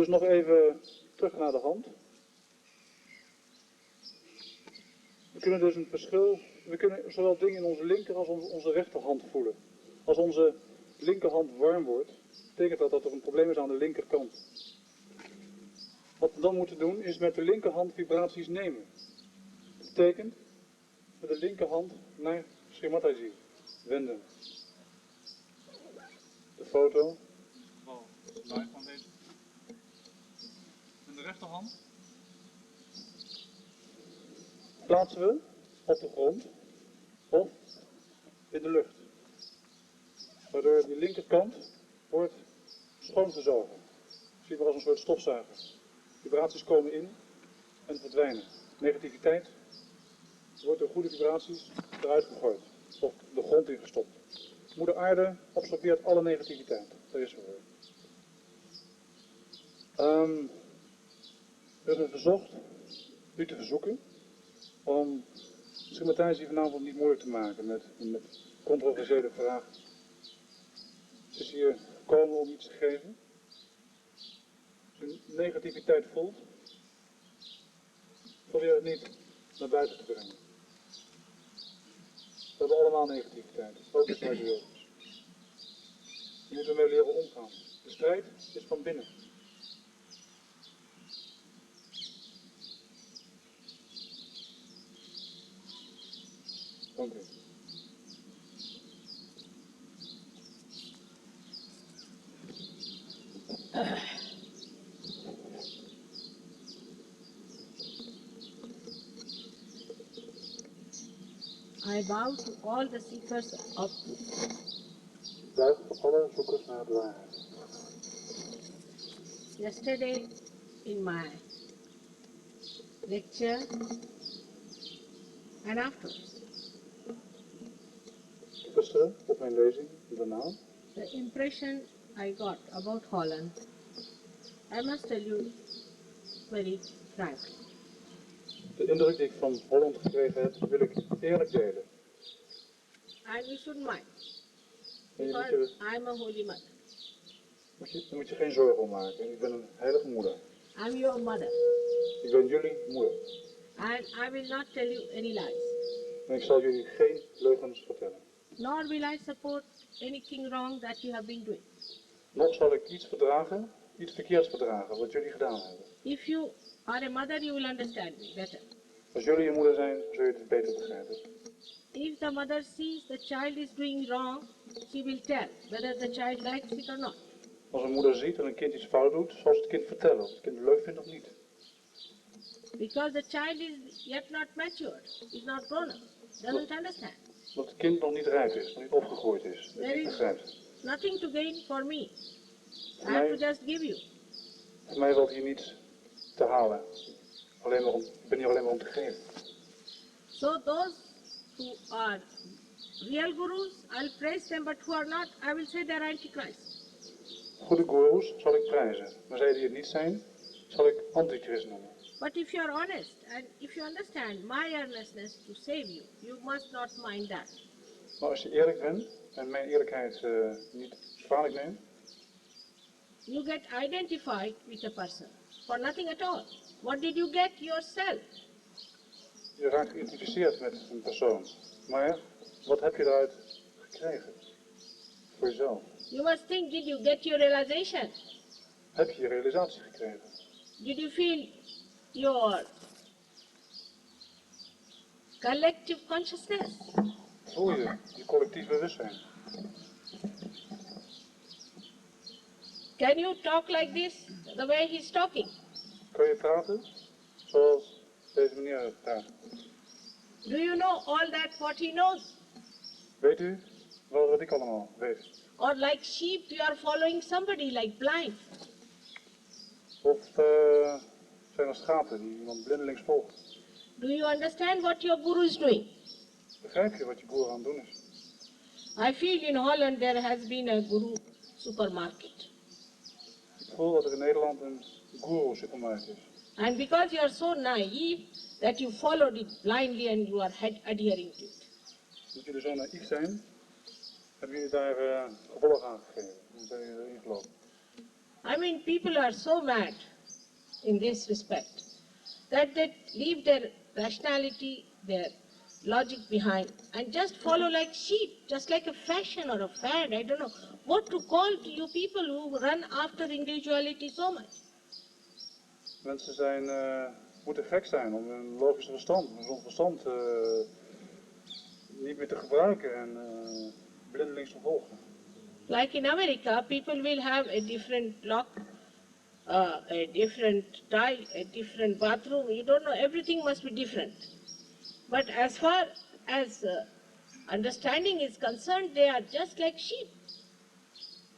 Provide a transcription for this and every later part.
Dus nog even terug naar de hand. We kunnen dus een verschil, we kunnen zowel dingen in onze linker als onze rechterhand voelen. Als onze linkerhand warm wordt, betekent dat er een probleem is aan de linkerkant. Wat we dan moeten doen is met de linkerhand vibraties nemen. Dat betekent met de linkerhand naar Shri Mataji wenden. De foto. Oh, live van deze. En de rechterhand plaatsen we op de grond of in de lucht. Waardoor die linkerkant wordt schoongezogen. Zie je maar als een soort stofzuiger. Vibraties komen in en verdwijnen. Negativiteit wordt door goede vibraties eruit gegooid. Of de grond ingestopt. Moeder Aarde absorbeert alle negativiteit. Daar is ze voor. We hebben verzocht u te verzoeken om Shri Mataji vanavond niet moeilijk te maken met controversiële vragen. Ze is hier gekomen om iets te geven. Als u negativiteit voelt, probeer het niet naar buiten te brengen. We hebben allemaal negativiteit, ook de Sahajayoga. We moeten ermee leren omgaan. De strijd is van binnen. Dank u. I bow to all the seekers of truth. Buig voor alle zoekers naar de waarheid. Yesterday in my lecture and afterwards, Gisteren op mijn lezing, daarna, the impression I got about Holland, I must tell you very frankly. de indruk die ik van Holland gekregen heb, wil ik eerlijk delen. And you should mind, En je because I'm a holy mother. daar moet je geen zorgen om maken. Ik ben een heilige moeder. I'm your mother. Ik ben jullie moeder. And I will not tell you any lies. En ik zal jullie geen leugens vertellen. Nor will I support anything wrong that you have been doing. Nog zal ik iets verdragen, iets verkeerds verdragen, wat jullie gedaan hebben. If you are a mother, you will understand me better. Als jullie je moeder zijn, zul je het beter begrijpen. If the mother sees the child is doing wrong, she will tell whether the child likes it or not. Als een moeder ziet dat een kind iets fout doet, zal ze het kind vertellen of het kind het leuk vindt of niet. Because the child is yet not matured, is not grown up, doesn't understand. Omdat het kind nog niet rijp is, nog niet opgegroeid is, dat There niet is begrijpt. nothing to gain for me. I have to just give you. Voor mij valt hier niets te halen. Ik ben hier alleen maar om te geven. So those who are real gurus, I'll praise them, but who are not, I will say they're antichrist. Goede goeroes zal ik prijzen, maar zij die het niet zijn, zal ik antichrist noemen. But if you are honest and if you understand my earnestness to save you, you must not mind that. Maar als je eerlijk bent en mijn eerlijkheid niet kwalijk neemt, You get identified with a person for nothing at all. What did you get yourself? je raakt geïdentificeerd met een persoon. Maar wat heb je eruit gekregen? Voor jezelf. You must think, did you get your realization? Heb je realisatie gekregen? Did you feel your collective consciousness? Voel je collectief bewustzijn? Can you talk like this, the way he's talking? Kan je praten zoals deze meneer praat? Do you know all that what he knows? Weet u wel wat ik allemaal weet? Or like sheep, you are following somebody like blind. Of zijn er schapen die iemand blindelings volgt? Do you understand what your guru is doing? Begrijp je wat je boer aan het doen is? I feel in Holland there has been a guru supermarket. Ik voel dat er in Nederland een guru supermarkt is. And because you are so naive that you followed it blindly and you are adhering to it. Dat jullie zo naïef zijn, hebben jullie daar gevolg aan gegeven. Dan zijn jullie erin gelopen. I mean, people are so mad in this respect that they leave their rationality, their logic behind and just follow like sheep, just like a fashion or a fad. I don't know what to call to you people who run after individuality so much. Mensen moeten gek zijn om hun logisch verstand, hun gezond verstand niet meer te gebruiken en blindelings te volgen. Like in America, people will have a different lock, a different tie, a different bathroom. You don't know, everything must be different. But as far as understanding is concerned, they are just like sheep.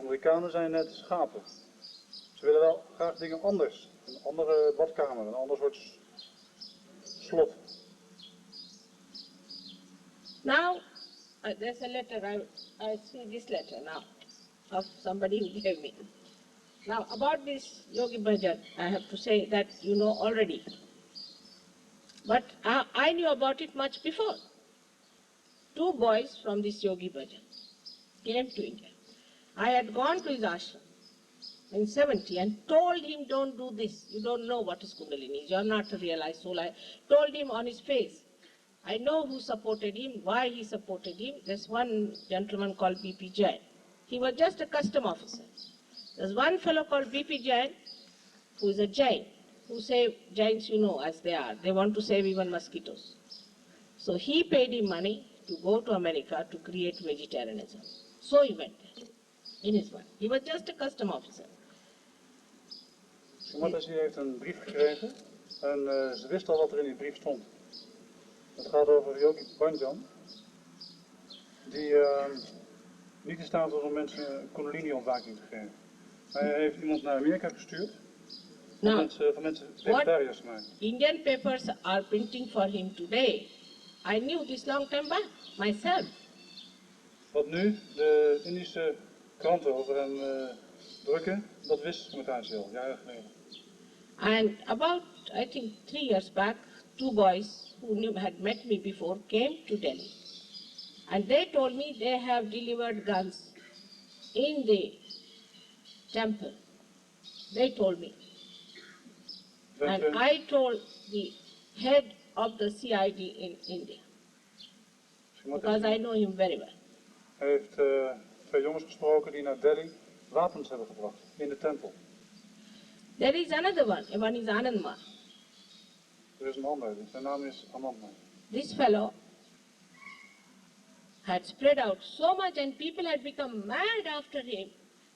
Amerikanen zijn net schapen. Ze willen wel graag dingen anders. Een andere badkamer, een ander soort slot. Now, there's a letter, I see this letter now, of somebody who gave me. Now, about this Yogi Bhajan, I have to say that you know already. But I knew about it much before. 2 boys from this Yogi Bhajan came to India. I had gone to his ashram in 70 and told him, don't do this. You don't know what is Kundalini. You are not a realized soul. I told him on his face. I know who supported him, why he supported him. There's one gentleman called B.P. Jain. He was just a custom officer. There's one fellow called B.P. Jain, who is a Jain, who save Jains, you know, as they are. They want to save even mosquitoes. So he paid him money to go to America to create vegetarianism. So he went there, in his mind. He was just a custom officer. Mataji heeft een brief gekregen en ze wist al wat er in die brief stond. Het gaat over Yogi Bhajan, die niet in staat was om mensen Kundalini-ontwaking te geven. Hij heeft iemand naar Amerika gestuurd om van mensen vegetariërs te maken. Indian papers are printing for him today. I knew this long time back, myself. Wat nu de Indische kranten over hem drukken, dat wist Mataji al, jaren geleden. And about, I think 3 years back, 2 boys who had met me before came to Delhi. And they told me they have delivered guns in the temple. They told me. And I told the head of the CID in India. Because I know him very well. Hij heeft 2 jongens gesproken die naar Delhi wapens hebben gebracht in de tempel. There is another one is Anandma. Er is een ander, zijn naam is Anandma. This fellow had spread out so much and people had become mad after him.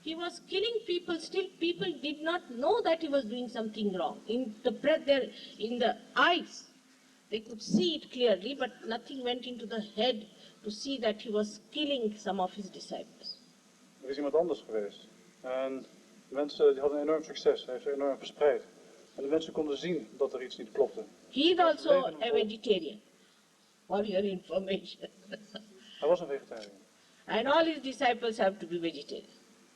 He was killing people, still people did not know that he was doing something wrong. In the eyes, they could see it clearly, but nothing went into the head to see that he was killing some of his disciples. Er is iemand anders geweest. En de mensen die hadden enorm succes, hij heeft ze enorm verspreid. En de mensen konden zien dat er iets niet klopte. He is also a vegetarian, for your information. Hij was een vegetariër. And all his disciples have to be vegetarian.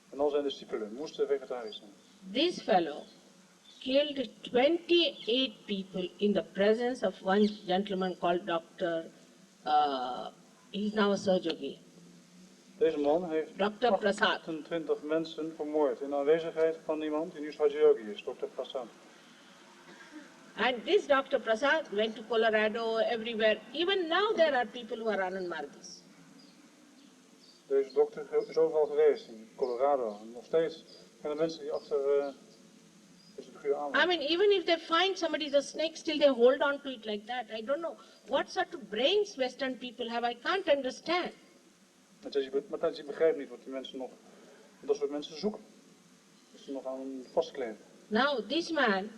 En al zijn discipelen moesten vegetarisch zijn. This fellow killed 28 people in the presence of one gentleman called Dr. He's now a Sahajayoga. Deze man heeft Dr. Prasad. 28 mensen vermoord in aanwezigheid van iemand die nu Sahajayoga is, Dr. Prasad. And this Dr. Prasad went to Colorado, everywhere. Even now there are people who are Anandmardis. Deze dokter is overal geweest, in Colorado. En nog steeds zijn er mensen die achter deze figuur aanlopen. I mean, even if they find somebody's a snake, still they hold on to it like that. I don't know what sort of brains Western people have. I can't understand. Mataji begrijpt niet wat die mensen nog, dat soort mensen zoeken. Dat ze nog aan vastkleven. Now this man,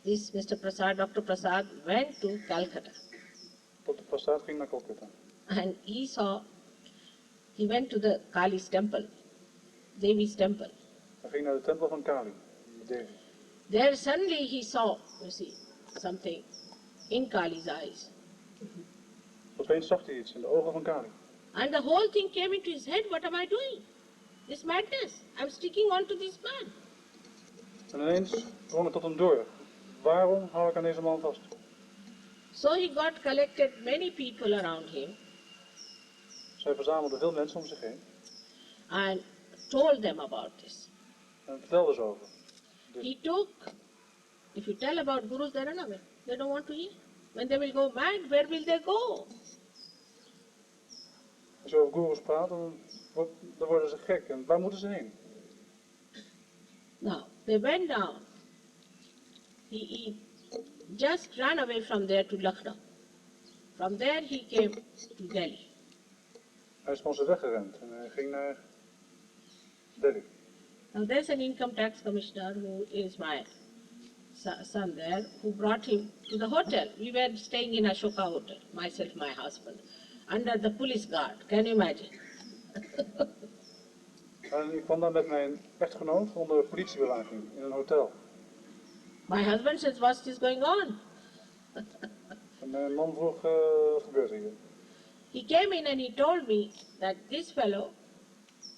this Mr. Prasad, Dr. Prasad, went to Calcutta. Dr. Prasad ging naar Calcutta. And he went to the Kali's temple, Devi's temple. Hij ging naar de tempel van Kali, Devi. There suddenly he saw, you see, something in Kali's eyes. Opeens zag hij iets in de ogen van Kali. And the whole thing came into his head, what am I doing? This madness, I'm sticking on to this man. En ineens drong het tot hem door. Waarom hou ik aan deze man vast? So he got collected many people around him. Zij verzamelde veel mensen om zich heen. And told them about this. En vertel eens over. He took, if you tell about gurus, they run away. They don't want to hear. When they will go mad, where will they go? Als je over goeroes praat, dan worden ze gek. En waar moeten ze heen? Now, they went down. He just ran away from there to Lucknow. From there he came to Delhi. Hij is van ze weggerend en hij ging naar Delhi. Now there's an income tax commissioner who is my son there, who brought him to the hotel. We were staying in Ashoka Hotel, myself, my husband, under the police guard. Can you imagine? En ik kwam daar met mijn echtgenoot onder politiebewaking in een hotel. My husband says, what is going on? En mijn man vroeg, wat gebeurt er hier? He came in and he told me that this fellow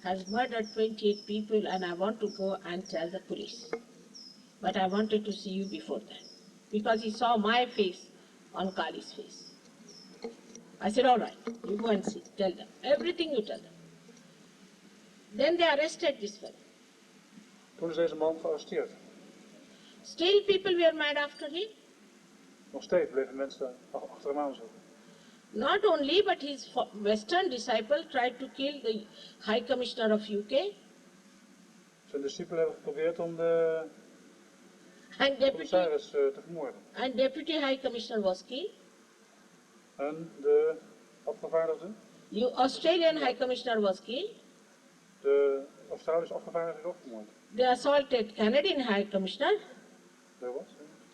has murdered 28 people and I want to go and tell the police. But I wanted to see you before that. Because he saw my face on Kali's face. I said, all right, you go and see, tell them. Everything you tell them. Then they arrested this fellow. Toen is deze man gearresteerd. Still people were mad after him. Nog steeds bleven mensen achter hem aan zitten. Not only, but his Western disciple tried to kill the High Commissioner of UK. Zijn discipelen hebben geprobeerd om de And commissaris te vermoorden. and Deputy High Commissioner was killed. En de afgevaardigde, Australian High Commissioner was killed. de Australische afgevaardigde is ook vermoord. They assaulted Canadian High Commissioner. De wat?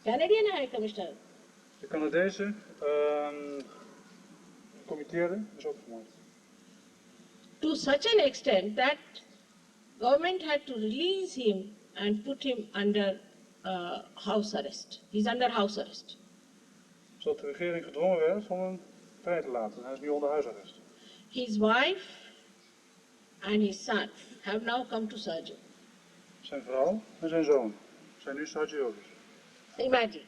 Canadian High Commissioner. De Canadese committeerde is ook vermoord. To such an extent that government had to release him and put him under house arrest. He's under house arrest. Zodat de regering gedwongen werd om hem vrij te laten. Hij is nu onder huisarrest. His wife and his son have now come to Sahaja. Zijn vrouw en zijn zoon zijn nu Sahajayogis. Imagine.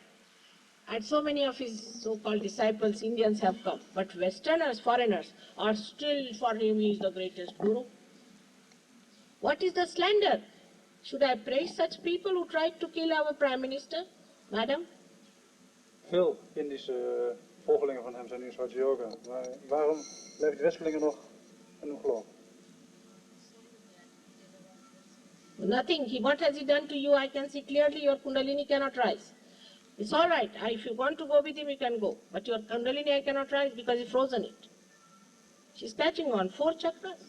And so many of his so-called disciples, Indians, have come. But Westerners, foreigners, are still for him he is the greatest guru. What is the slander? Should I praise such people who tried to kill our Prime Minister? Madam? Veel Indische volgelingen van hem zijn nu Sahajayoga. Maar waarom blijven de Westelingen nog in hem geloven? Nothing. What has he done to you? I can see clearly your Kundalini cannot rise. It's all right. If you want to go with him, you can go. But your Kundalini I cannot rise because he frozen it. She's catching on 4 chakras.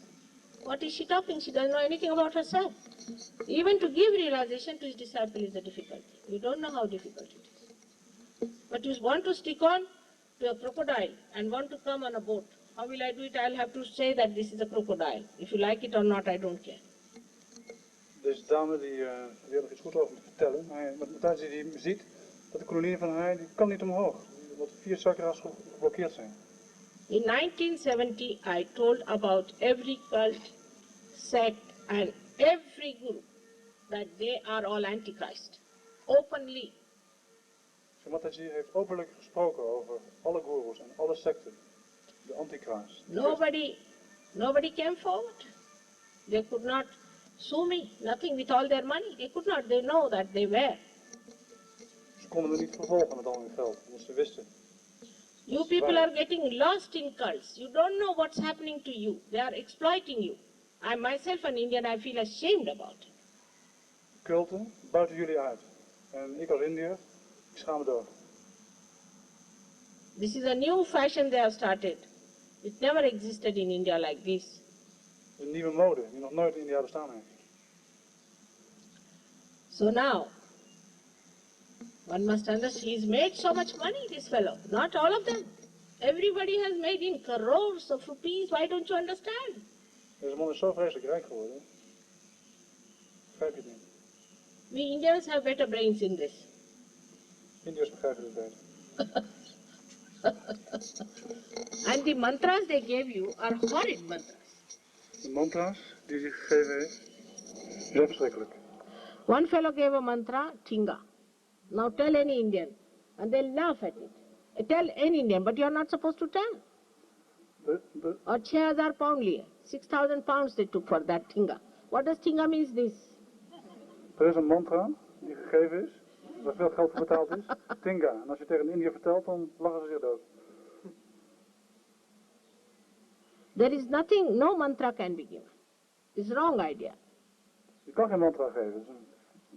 What is she talking? She doesn't know anything about herself. Even to give realization to his disciple is a difficulty. You don't know how difficult it is. But you want to stick on to a crocodile and want to come on a boat. How will I do it? I'll have to say that this is a crocodile. If you like it or not, I don't care. Deze dame die heeft er iets goed over te vertellen. Mataji die ziet dat de kundalini van haar die kan niet omhoog. Omdat 4 chakras geblokkeerd zijn. In 1970, I told about every cult, sect and every guru that they are all antichrist. Openly. Mataji heeft openlijk gesproken over alle goeroes en alle secten. De antichrist. Nobody came forward. They could not sue me, nothing, with all their money. They could not, they know that they were. Ze konden me niet vervolgen met al hun geld, omdat ze wisten. You people are getting lost in cults. You don't know what's happening to you. They are exploiting you. I myself an Indian, I feel ashamed about it. Culten buiten jullie uit. En ik als Indiër, ik schaam me dood. This is a new fashion they have started. It never existed in India like this. Een nieuwe mode die nog nooit in India bestaan heeft. So now, one must understand, he's made so much money, this fellow. Not all of them. Everybody has made in crores of rupees. Why don't you understand? Deze man is zo vreselijk rijk geworden. Begrijp je het niet? We Indians have better brains in this. Indiërs begrijpen het beter. And the mantras they gave you are horrid mantras. De mantra's die hij gegeven heeft, zijn verschrikkelijk. One fellow gave a mantra, Thinga. Now tell any Indian, and they'll laugh at it. Tell any Indian, but you're not supposed to tell. Or 6,000 pound liye. 6,000 pounds they took for that Thinga. What does Thinga means this? Er is een mantra die gegeven is, waar veel geld voor betaald is, Tinga. En als je tegen een Indiër vertelt, dan lachen ze zich dood. There is nothing, no mantra can be given. It's a wrong idea. Je kan geen mantra geven, dat is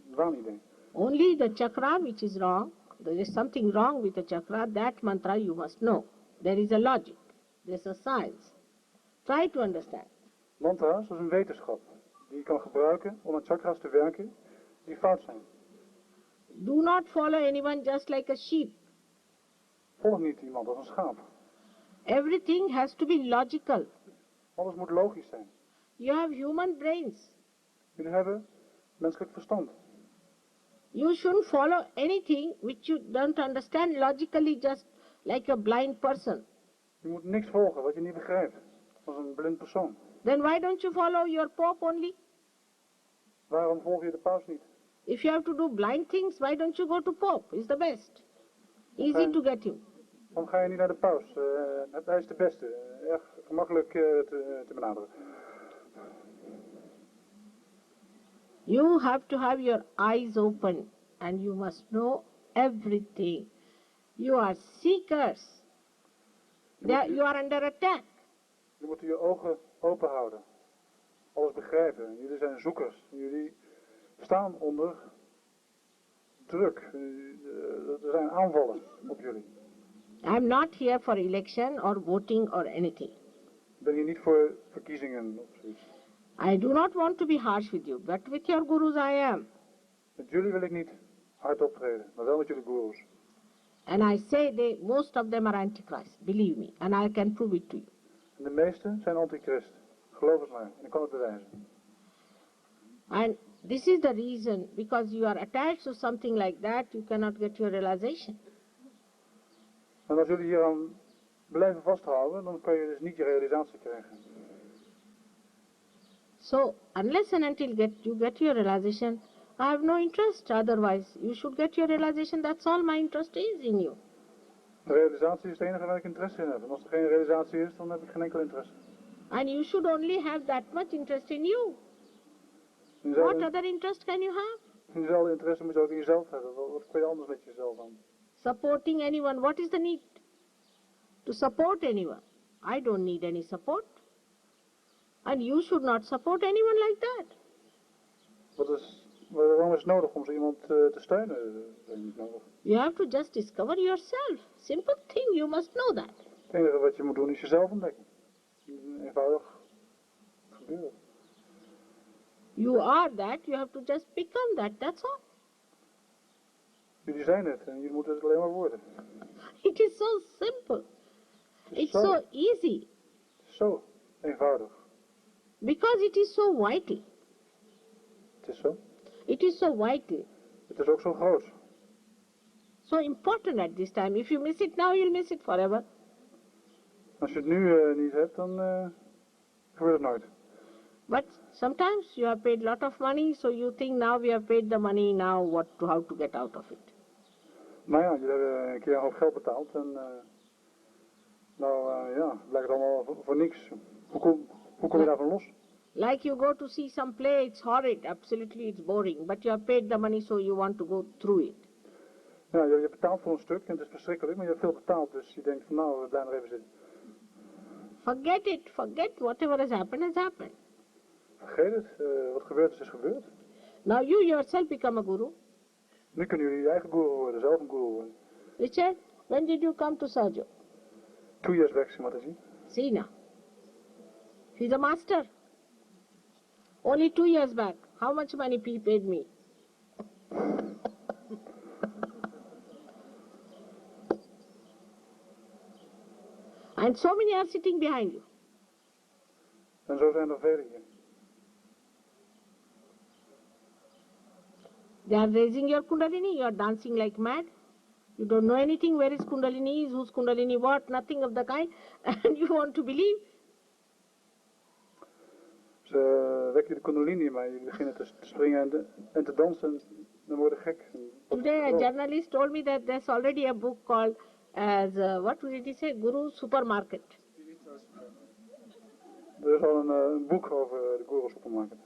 een waanidee. Only the chakra which is wrong, there is something wrong with the chakra, that mantra you must know. There is a logic, there is a science. Try to understand. Mantra's, dat is een wetenschap die je kan gebruiken om aan chakras te werken die fout zijn. Do not follow anyone just like a sheep. Volg niet iemand als een schaap. Everything has to be logical. Alles moet logisch zijn. You have human brains. Jullie hebben menselijk verstand. You shouldn't follow anything which you don't understand logically, just like a blind person. Je moet niks volgen wat je niet begrijpt, als een blind persoon. Then why don't you follow your Pope only? Waarom volg je de paus niet? If you have to do blind things, why don't you go to Pope? He's the best. Easy to get him. Waarom ga je niet naar de paus? Hij is de beste. Erg gemakkelijk te benaderen. You have to have your eyes open and you must know everything. You are seekers. You are under attack. Je moet je ogen open houden. Alles begrijpen. Jullie zijn zoekers. Jullie staan onder druk. Er zijn aanvallen op jullie. I'm not here for election or voting or anything. Ik ben hier niet voor verkiezingen of zoiets. I do not want to be harsh with you, but with your gurus I am. Met jullie wil ik niet hard optreden, maar wel met jullie gurus. And I say most of them are antichrist, believe me, and I can prove it to you. En de meesten zijn antichrist. Geloof het maar, en ik kan het bewijzen. And this is the reason, because you are attached to something like that, you cannot get your realization. En als jullie hieraan blijven vasthouden, dan kan je dus niet je realisatie krijgen. So, unless and until you get your realization, I have no interest. Otherwise, you should get your realization. That's all my interest is in you. De realisatie is het enige waar ik interesse in heb. En als er geen realisatie is, dan heb ik geen enkel interesse. And you should only have that much interest in you. In What other interest can you have? Diezelfde interesse moet je ook in jezelf hebben. Wat kun je anders met jezelf aan? Supporting anyone, what is the need? To support anyone. I don't need any support. And you should not support anyone like that. Waarom is het nodig om zo iemand te steunen? Dat is niet nodig. You have to just discover yourself. Simple thing, you must know that. Het enige wat je moet doen is jezelf ontdekken. Eenvoudig gebeuren. You are that, you have to just become that, that's all. Jullie zijn het en jullie moeten het alleen maar worden. It is so simple. It's so easy. Zo eenvoudig. Because it is so vital. Het is zo. It is so vital. Het is ook zo groot. So important at this time. If you miss it now, you'll miss it forever. Als je het nu niet hebt, dan gebeurt het nooit. But sometimes you have paid a lot of money, so you think now we have paid the money, now how to get out of it. Nou ja, jullie hebben een keer een hoop geld betaald en het blijkt allemaal voor niks. Hoe kom je daarvan los? Like you go to see some play, it's horrid, absolutely it's boring, but you have paid the money so you want to go through it. Ja, je hebt betaald voor een stuk en het is verschrikkelijk, maar je hebt veel betaald, dus je denkt van nou, blijf nog even zitten. Forget it, forget whatever has happened. Vergeet het, wat gebeurd is gebeurd. Now you yourself become a guru. Nu kunnen jullie je eigen guru worden, zelf een guru worden. Richard, when did you come to Sahaja? 2 years back, Mataji. See now. He's a master. Only 2 years back. How much money he paid me? And so many are sitting behind you. En zo zijn er velen hier. They are raising your kundalini, you are dancing like mad. You don't know anything, where is kundalini, whose kundalini what, nothing of the kind, and you want to believe. Ze wekken de kundalini, maar jullie beginnen te springen en te dansen, dan worden gek. Today a journalist told me that there's already a book called as, what did he say, Guru Supermarket. Er is al een boek over de Guru Supermarket.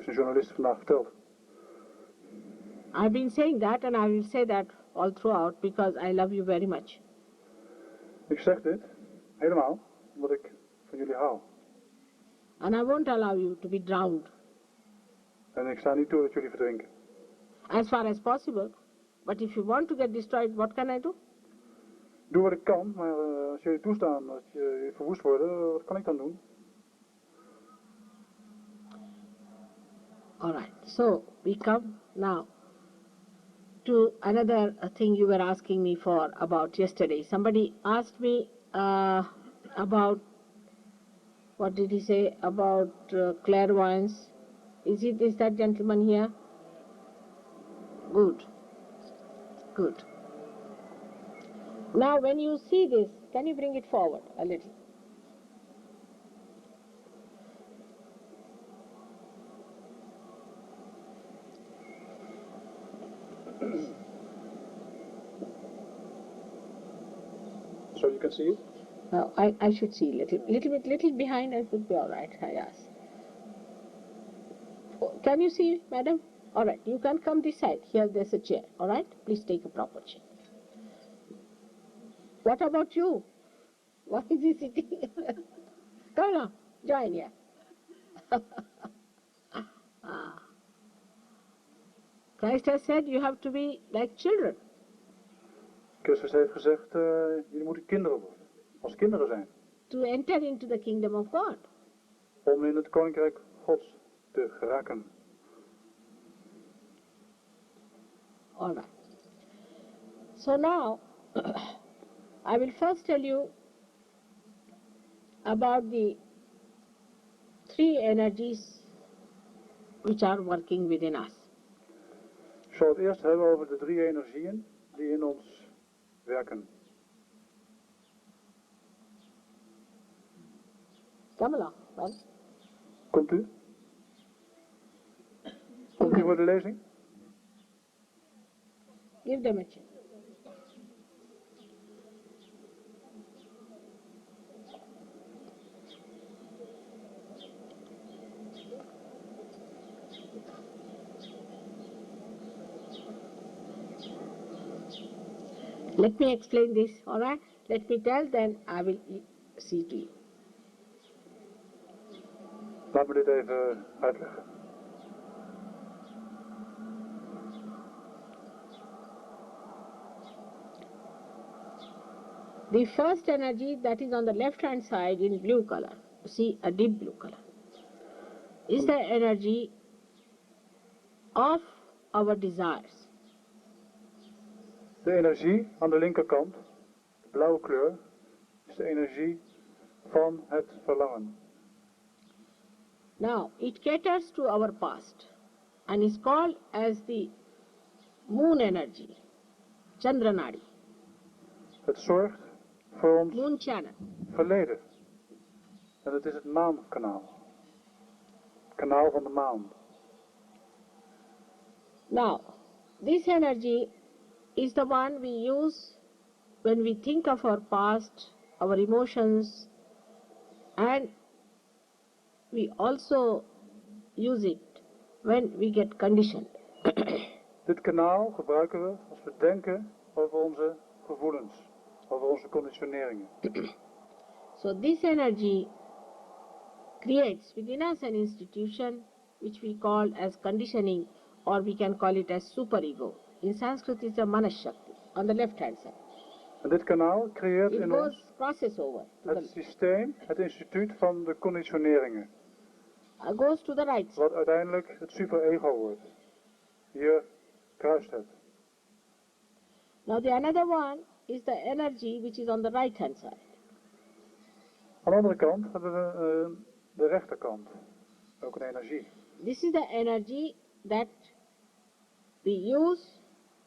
heeft een journalist vandaag verteld. I've been saying that and I will say that all throughout because I love you very much. Ik zeg dit helemaal omdat ik van jullie hou. And I won't allow you to be drowned. En ik sta niet toe dat jullie verdrinken. As far as possible. But if you want to get destroyed, what can I do? Doe wat ik kan, maar als jullie toestaan dat je verwoest worden, wat kan ik dan doen? Alright, so we come now to another thing you were asking me for about yesterday. Somebody asked me about, what did he say, about clairvoyance. Is that gentleman here? Good. Good. Now when you see this, can you bring it forward a little? So you can see it? Now I should see little behind. I would be all right. Yes. Can you see, madam? All right. You can come this side. Here, there's a chair. All right. Please take a proper chair. What about you? Why is he sitting? Come on, join here. Christ has said you have to be like children. Christus heeft gezegd, jullie moeten kinderen worden. Als kinderen zijn. To enter into the kingdom of God. Om in het koninkrijk Gods te geraken. All right. So now, I will first tell you about the three energies which are working within us. Ik zal het eerst hebben over de drie energieën die in ons werken. Come along, well. Komt u? Komt u voor de lezing? Give them a chair. Let me explain this, all right? Let me tell, then I will see to you. Laat me dit even uitleggen. The first energy that is on the left hand side in blue color, see a deep blue color, is the energy of our desires. De energie aan de linkerkant, de blauwe kleur, is de energie van het verlangen. Now, it caters to our past and is called as the moon energy, Chandranadi, Het zorgt voor ons moon channel. verleden. En het is het maankanaal. Het kanaal van de maan. Now, this energy is the one we use when we think of our past, our emotions, and we also use it when we get conditioned. Dit kanaal gebruiken we als we denken over onze gevoelens, over onze conditioneringen. So this energy creates within us an institution which we call as conditioning, or we can call it as superego. In Sanskrit it's a Manashakti on the left hand side. En dit kanaal creëert It in ons crosses over to het systeem, het instituut van de conditioneringen. goes to the right side. Wat uiteindelijk het superego wordt. Hier kruist het. Now the another one is the energy which is on the right hand side. Aan de andere kant hebben we de rechterkant. Ook een energie. This is the energy that we use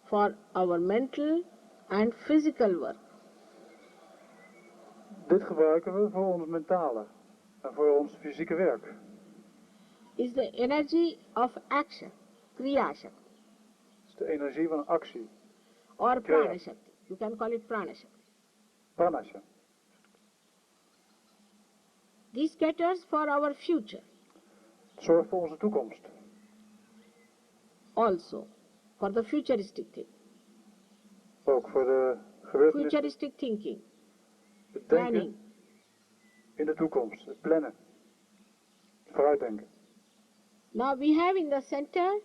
for our mental and physical work. Dit gebruiken we voor ons mentale en voor ons fysieke werk. Is the energy of action, Kriya Shakti, Het is de energie van actie. or Prana Shakti. You can call it Prana Shakti. Pranasya. This caters for our future. Het zorgt voor onze toekomst. also for the futuristic thing. Ook voor de gebeurtenissen, Futuristic thinking, het planning. denken in de toekomst, het plannen, vooruitdenken. Now we have in the center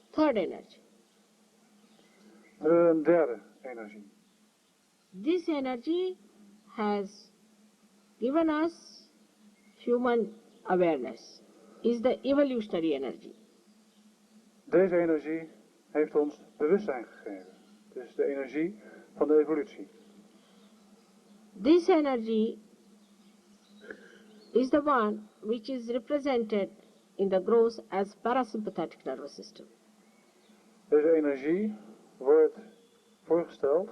third energy. Een derde energie. This energy has given us human awareness, is the evolutionary energy. Deze energie heeft ons bewustzijn gegeven. Het is de energie van de evolutie. This energy is the one which is represented in the growth as parasympathetic nervous system. Deze energie wordt voorgesteld,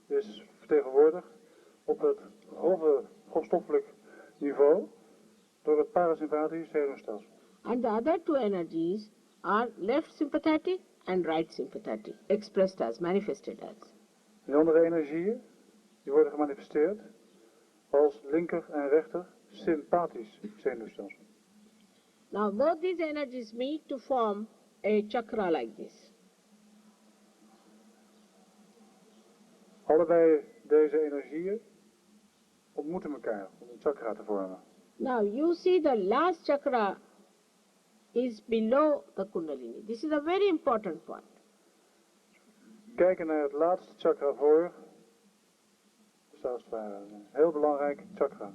is vertegenwoordigd op het grofstoffelijk niveau door het parasympathisch zenuwstelsel. And the other two energies are left sympathetic and right sympathetic, expressed as, manifested as. Die andere energieën die worden gemanifesteerd als linker en rechter sympathisch zenuwstelsel. Now both these energies meet to form a chakra like this. Allebei deze energieën ontmoeten elkaar om een chakra te vormen. Now you see the last chakra is below the kundalini. This is a very important point. Kijken naar het laatste chakra voor, dus dat is een heel belangrijk chakra.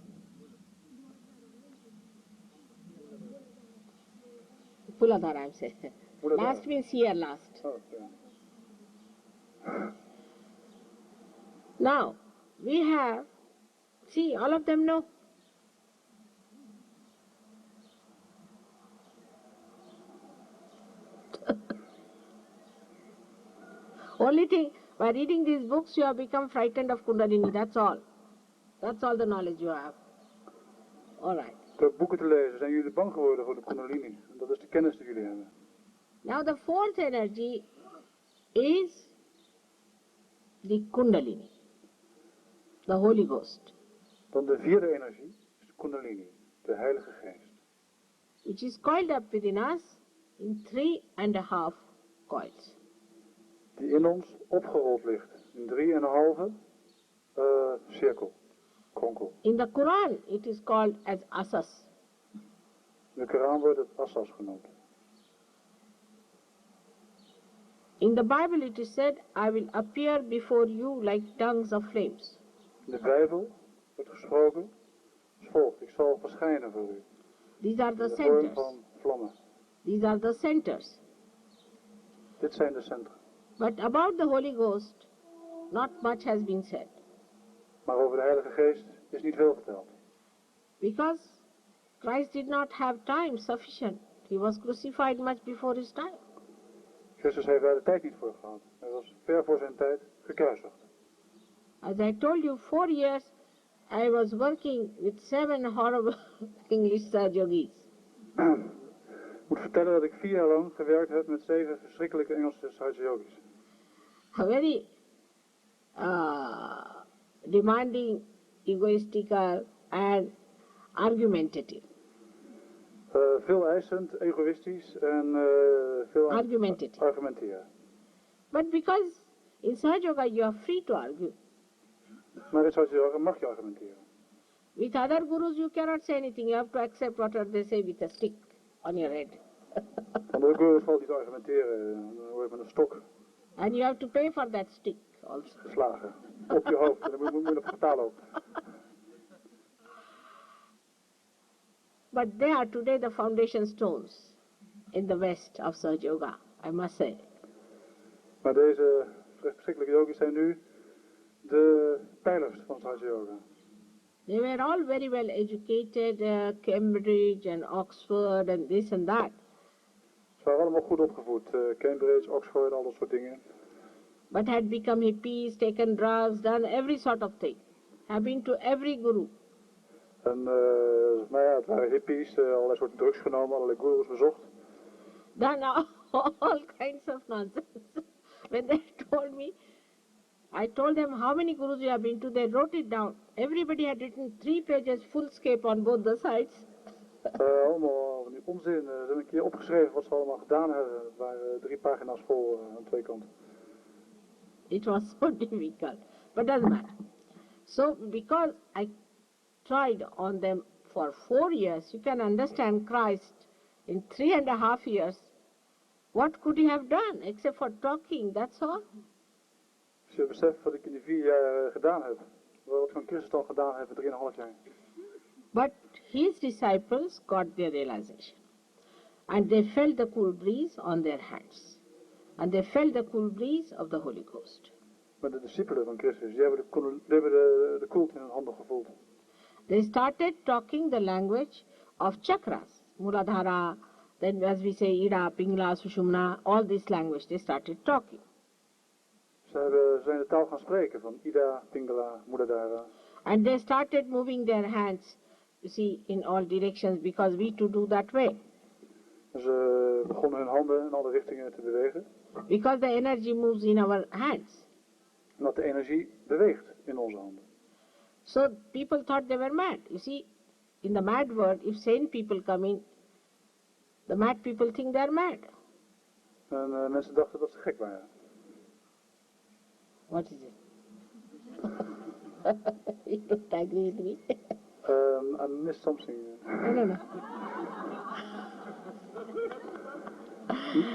Puladhara, I'm saying. Muladhara. Last means here last. Oh, ja. Now, we have, see, all of them know. Only thing, by reading these books, you have become frightened of Kundalini, that's all. That's all the knowledge you have. All right. Door boeken te lezen zijn jullie bang geworden voor de kundalini. En dat is de kennis die jullie hebben. Now the fourth energy is the Kundalini, the Holy Ghost, Dan de vierde energie is de kundalini, de Heilige Geest. which is coiled up within us in 3.5 coils. Die in ons opgerold ligt in 3,5 cirkel, kronkel. In the Quran, it is called as asas. In de Koran wordt het asas genoemd. In the Bible, it is said, I will appear before you like tongues of flames. In de Bijbel wordt gesproken als volgt: ik zal verschijnen voor u. These are In the de vorm centers. van vlammen. These are the centers. Dit zijn de centra. But about the Holy Ghost, not much has been said. Maar over de Heilige Geest is niet veel verteld. Because Christ did not have time sufficient. He was crucified much before his time. Christus heeft daar de tijd niet voor gehad. Hij was ver voor zijn tijd gekruisigd. As I told you, 4 years I was working with 7 horrible English Sahajayogis. Ik moet vertellen dat ik 4 jaar lang gewerkt heb met 7 verschrikkelijke Engelse Sahajayogis. Very demanding, egoistical and argumentative. Veel eisend, egoïstisch en veel argumenteren. But because in Sahajayoga you are free to argue. Maar in Sahajayoga mag je argumenteren. With other gurus you cannot say anything. You have to accept whatever they say with a stick on your head. Andere gurus valt niet te argumenteren, dan word je met een stok And you have to pay for that stick also. geslagen. Op je hoofd, en dan moet je nog betalen ook. But they are today the foundation stones in the West of Sahajayoga, I must say. Maar deze verschrikkelijke yogis zijn nu de pijlers van Sahajayoga. They were all very well educated, Cambridge and Oxford and this and that. Ze waren allemaal goed opgevoed, Cambridge, Oxford, al dat soort dingen. But had become hippies, taken drugs, done every sort of thing. Have been to every guru. En nou ja, het waren hippies, allerlei soorten drugs genomen, allerlei gurus bezocht. Done all kinds of nonsense. When they told me, I told them how many gurus you have been to, they wrote it down. Everybody had written 3 pages fullscape on both the sides. Allemaal van die onzin. Ze hebben een keer opgeschreven wat ze allemaal gedaan hebben. Het waren 3 pagina's vol aan 2 kanten. It was so difficult, but doesn't matter. So because I tried on them for 4 years, you can understand Christ in 3.5 years. What could he have done except for talking? That's all. Als je beseft wat ik in die 4 jaar gedaan heb. Wat van Christus al gedaan heeft in 3,5 jaar. But his disciples got their realization. And they felt the cool breeze on their hands. And they felt the cool breeze of the Holy Ghost. Maar de discipelen van Christus, die hebben de koelte in hun handen gevoeld. They started talking the language of chakras. Muladhara, then as we say Ida, Pingla, Sushumna, all this language they started talking. Ze zijn de taal gaan spreken van Ida, Pingala, Muladhara. And they started moving their hands, you see, in all directions because we to do that way. Ze begonnen hun handen in alle richtingen te bewegen. Because the energy moves in our hands. Omdat de energie beweegt in onze handen. So people thought they were mad. You see, in the mad world, if sane people come in, the mad people think they're mad. En mensen dachten dat ze gek waren. What is it? You don't agree with me? I missed something. No.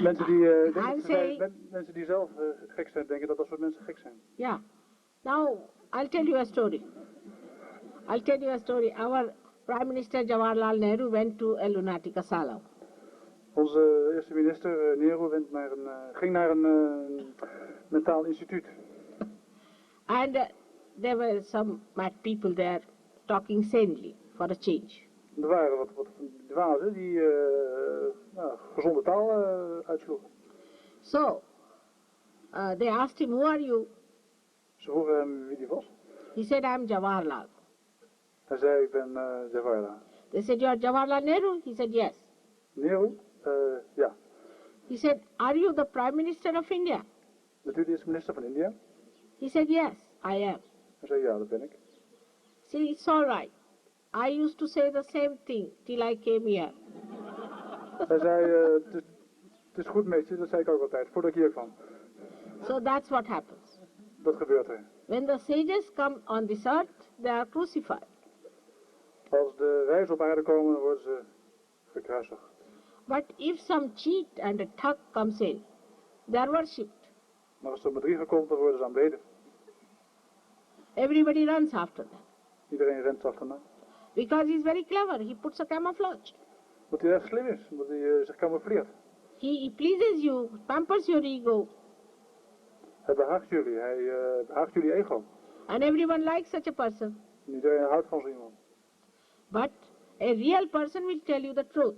Mensen die, I'm die zelf gek zijn, denken dat dat soort mensen gek zijn. Yeah. Now, I'll tell you a story. Our Prime Minister Jawaharlal Nehru went to a lunatic asylum. Onze eerste minister Nehru ging naar een mentaal instituut. And there were some mad people there talking sanely for a change. Er waren wat dwazen die gezonde taal uitsloegen. So, they asked him, who are you? Ze vroegen hem wie die was. He said, I'm Jawaharlal. Hij zei, ik ben Jawaharlal. They said, you're Jawaharlal Nehru? He said, yes. Nehru? Ja. He said, are you the Prime Minister of India? Bent u de eerste minister van India? He said, yes, I am. Hij zei, ja, dat ben ik. See, it's all right. I used to say the same thing till I came here. Hij zei, het is goed met je, dat zei ik ook altijd, voordat ik hier kwam. So that's what happens. Dat gebeurt er. When the sages come on this earth, they are crucified. Als de wijzen op aarde komen, dan worden ze gekruisigd. But if some cheat and a thug comes in, they are worshipped. Maar als er een bedrieger komt, dan worden ze aanbeden. Everybody runs after them. Iedereen rent achterna. Because he's very clever. He puts a camouflage. Omdat hij erg slim is, omdat hij zich camoufleert. He pleases you, pampers your ego. Hij behaagt jullie ego. And everyone likes such a person. En iedereen houdt van zo iemand. But a real person will tell you the truth.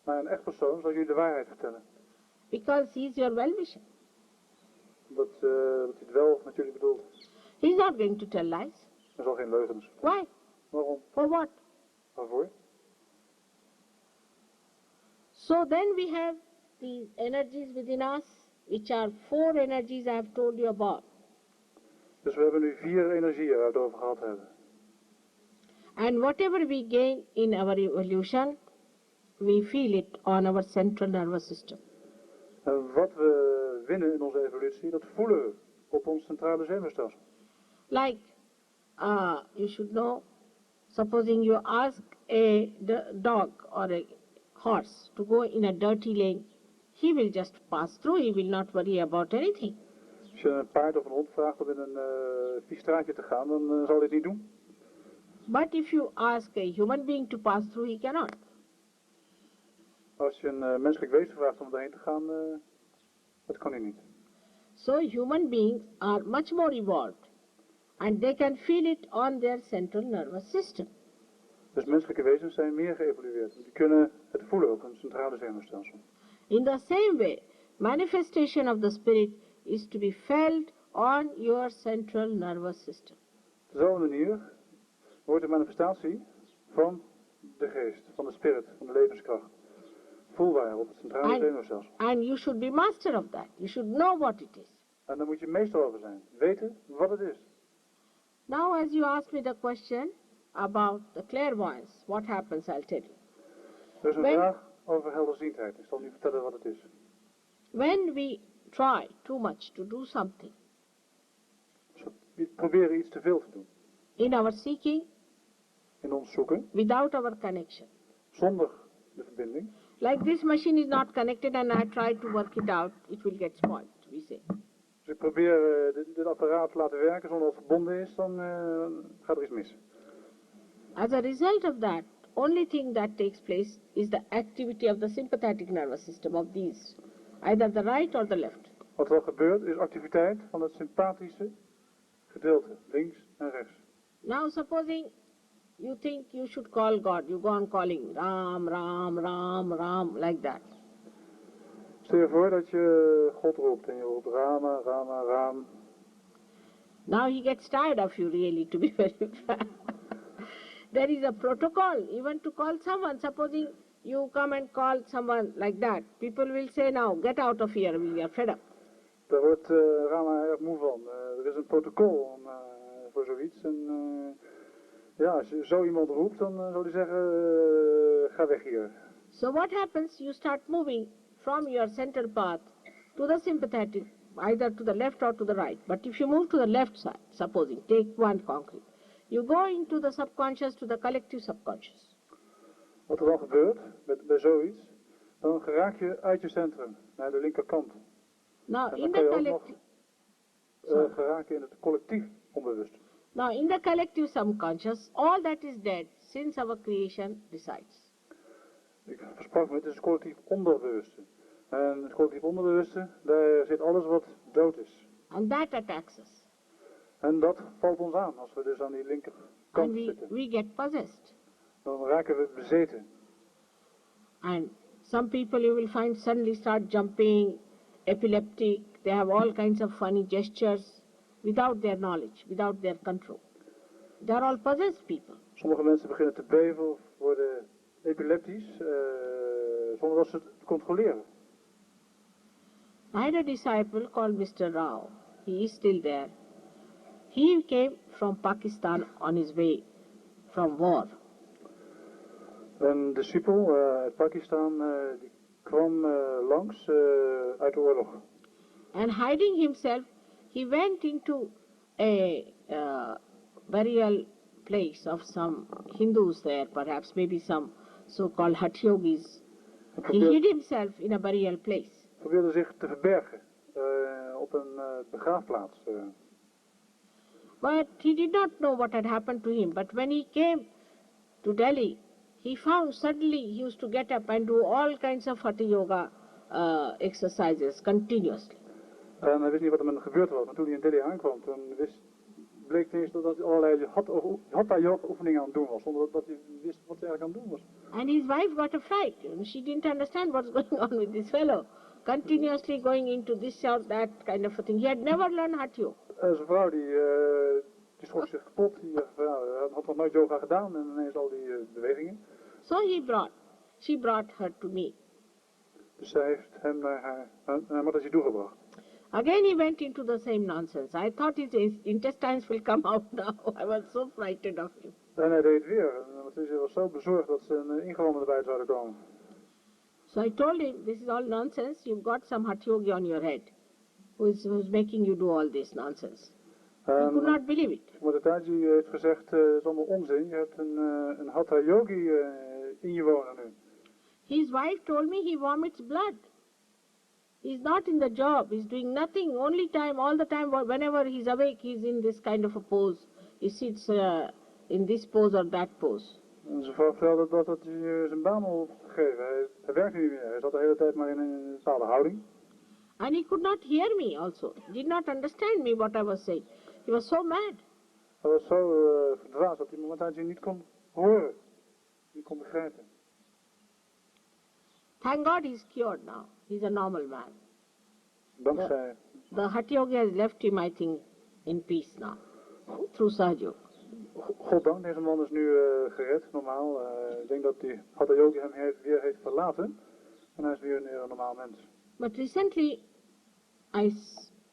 Maar een echt persoon zal jullie de waarheid vertellen. Because he is your well-wisher. Dat hij het wel met jullie bedoelt. He's not going to tell lies. Hij zal geen leugens. Why? Waarom? For what? Waarvoor? So then we have these energies within us, which are 4 energies I have told you about. Dus we hebben nu 4 energieën waar we het over gehad hebben. And whatever we gain in our evolution, we feel it on our central nervous system. En wat we winnen in onze evolutie, dat voelen we op ons centrale zenuwstelsel. Like, you should know, supposing you ask a dog or a horse to go in a dirty lane, he will just pass through, he will not worry about anything. Als je een paard of een hond vraagt om in een vies straatje te gaan, dan zal hij het niet doen. But if you ask a human being to pass through, he cannot. Als je een menselijk wezen vraagt om daarheen te gaan, dat kan hij niet. So human beings are much more evolved and they can feel it on their central nervous system. Dus menselijke wezens zijn meer geëvolueerd. Die kunnen het voelen op hun centrale zenuwstelsel. In the same way, manifestation of the spirit is to be felt on your central nervous system. Op dezelfde manier wordt de manifestatie van de geest, van de spirit, van de levenskracht, voelbaar op het centrale zenuwstelsel. And you should be master of that. You should know what it is. En daar moet je meester over zijn. Weten wat het is. Now as you asked me the question about the clairvoyance, what happens, I'll tell you. Er is een vraag over helderziendheid. Ik zal nu vertellen wat het is. When we try too much to do something We proberen iets te veel te doen. in our seeking In ons zoeken, without our connection. zonder de verbinding. Like this machine is not connected and I try to work it out, it will get spoiled, we say. Dus ik probeer dit apparaat te laten werken zonder dat het verbonden is, dan gaat er iets mis. As a result of that, only thing that takes place is the activity of the sympathetic nervous system of these, either the right or the left. Wat er gebeurt is activiteit van het sympathische gedeelte, links en rechts. Now supposing you think you should call God, you go on calling Ram, Ram, Ram, Ram, like that. Stel je voor dat je God roept en je roept Rama, Rama, Ram. Now he gets tired of you really, to be very frank. There is a protocol, even to call someone. Supposing you come and call someone like that, people will say now, get out of here, we are fed up. Daar wordt Rama erg moe van. Er is een protocol voor zoiets. En ja, als je zo iemand roept, dan zal hij zeggen, ga weg hier. So what happens, you start moving from your central path to the sympathetic, either to the left or to the right. But if you move to the left side, supposing, take one concrete, you go into the subconscious, to the collective subconscious. Wat er dan gebeurt bij zoiets, dan geraak je uit je centrum naar de linkerkant. Now En in dan kan the je ook collective, nog geraken in het collectief onbewust. now in the collective subconscious, all that is dead since our creation resides. Ik versprak me, het is het collectief onderbewuste. En het collectief onderbewuste, daar zit alles wat dood is. And that attacks us. En dat valt ons aan als we dus aan die And linkerkant zitten. we get possessed. Dan raken we bezeten. And some people you will find suddenly start jumping, epileptic, they have all kinds of funny gestures without their knowledge, without their control. They are all possessed people. Sommige mensen beginnen te beven of worden epileptisch zonder dat ze het controleren. I had a disciple called Mr. Rao. He is still there. He came from Pakistan on his way from war. Een discipel uit Pakistan die kwam langs uit de oorlog. And hiding himself, he went into a burial place of some Hindus there, perhaps, maybe some so-called Hat Yogis. He hid himself in a burial place. Probeerde zich te verbergen op een begraafplaats. But he did not know what had happened to him. But when he came to Delhi, he found suddenly he used to get up and do all kinds of Hatha Yoga exercises continuously. En hij wist niet wat er met hem gebeurd was. Maar toen hij in Delhi aankwam, toen bleek ineens dat hij allerlei Hatha Yoga oefeningen aan het doen was. Zonder dat hij wist wat hij eigenlijk aan het doen was. And his wife got a fright. She didn't understand what's going on with this fellow. Continuously going into this or that kind of a thing. He had never learned Hatha Yoga. En zijn vrouw die schrok zich kapot. Die had nog nooit yoga gedaan en ineens al die bewegingen. So she brought her to me. Dus zij heeft hem naar Mataji toegebracht. Again he went into the same nonsense. I thought his intestines will come out now. I was so frightened of him. En hij deed het weer. Mataji was zo bezorgd dat zijn ingewanden erbij zouden komen. So I told him, this is all nonsense. You've got some Hatha Yogi on your head who's making you do all this nonsense. He could not believe it. Mataji heeft gezegd, het is allemaal onzin. Je hebt een Hatha Yogi in je wonen nu. His wife told me he vomits blood. He's not in the job. He's doing nothing. All the time, whenever he's awake, he's in this kind of a pose. He sits in this pose or that pose. En zijn vrouw vertelde dat hij zijn baan al opgegeven. Hij werkte niet meer. Hij zat de hele tijd maar in een bepaalde houding. And he could not hear me also. He did not understand me what I was saying. He was so mad. Hij was zo verdwaasd dat hij Mataji niet kon horen. Niet kon begrijpen. Thank God he's cured now. He's a normal man. Dankzij. The Hatha Yoga has left him, I think, in peace now. Through Sahajayoga. Goddank, deze man is nu gered, normaal. Ik denk dat die Hatha Yogi hem weer heeft verlaten. En hij is weer een normaal mens. But recently, I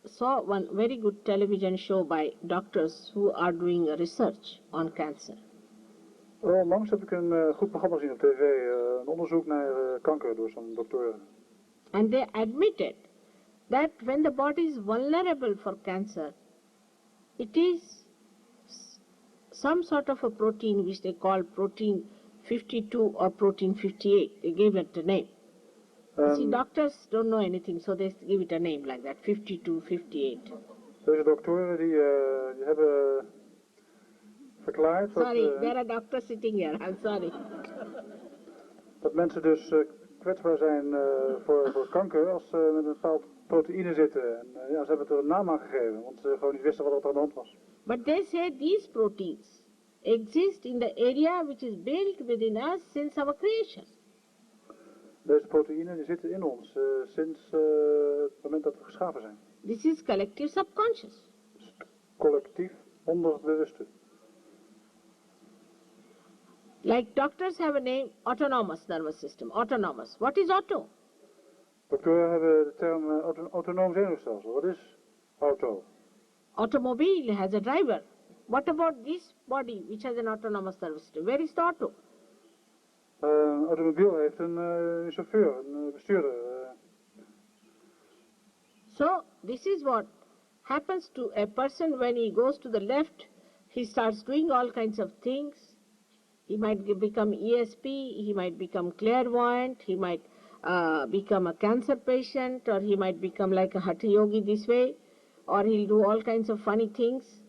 saw one very good television show by doctors who are doing research on cancer. Onlangs heb ik een goed programma gezien op tv, een onderzoek naar kanker door zo'n dokter. And they admitted that when the body is vulnerable for cancer, it is some sort of a protein which they call protein 52 or protein 58. They gave it a name. See, doctors don't know anything, so they give it a name like that, 52, 58. Deze doktoren die hebben verklaard Sorry, there are doctors sitting here, I'm sorry. dat mensen dus kwetsbaar zijn voor kanker als ze met een bepaald proteïne zitten. En ja, ze hebben het er een naam aan gegeven, want ze gewoon niet wisten wat er aan de hand was. But they say these proteins exist in the area which is built within us since our creation. Deze proteïnen die zitten in ons sinds het moment dat we geschapen zijn. This is collective subconscious. Collectief onderbewuste. Like doctors have a name, autonomous nervous system, autonomous. What is auto? Doktoren hebben de term autonoom zenuwstelsel. Wat is auto? Automobile has a driver. What about this body which has an autonomous nervous system? Where is the auto? Automobiel heeft een chauffeur, een bestuurder. So this is what happens to a person when he goes to the left. He starts doing all kinds of things. He might become ESP, he might become clairvoyant, he might become a cancer patient, or he might become like a hatha yogi this way, or he'll do all kinds of funny things.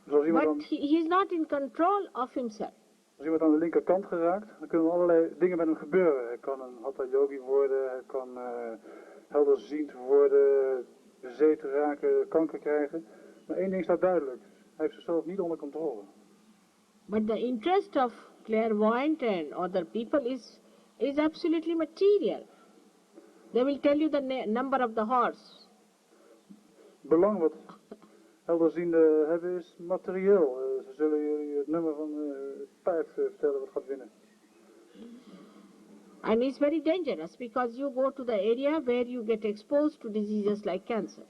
But he is not in control of himself. Als iemand aan de linkerkant geraakt, dan kunnen allerlei dingen met hem gebeuren. Hij kan een hatha yogi worden, hij kan helderziend worden, bezeten raken, kanker krijgen. Maar één ding staat duidelijk, hij heeft zichzelf niet onder controle. But the interest of clairvoyant and other people is absolutely material. They will tell you the number of the horse. Belang wat helderzienden hebben is materieel. Ze zullen jullie het nummer van het paard vertellen wat gaat winnen. And it's very dangerous because you go to the area where you get exposed to diseases like cancer.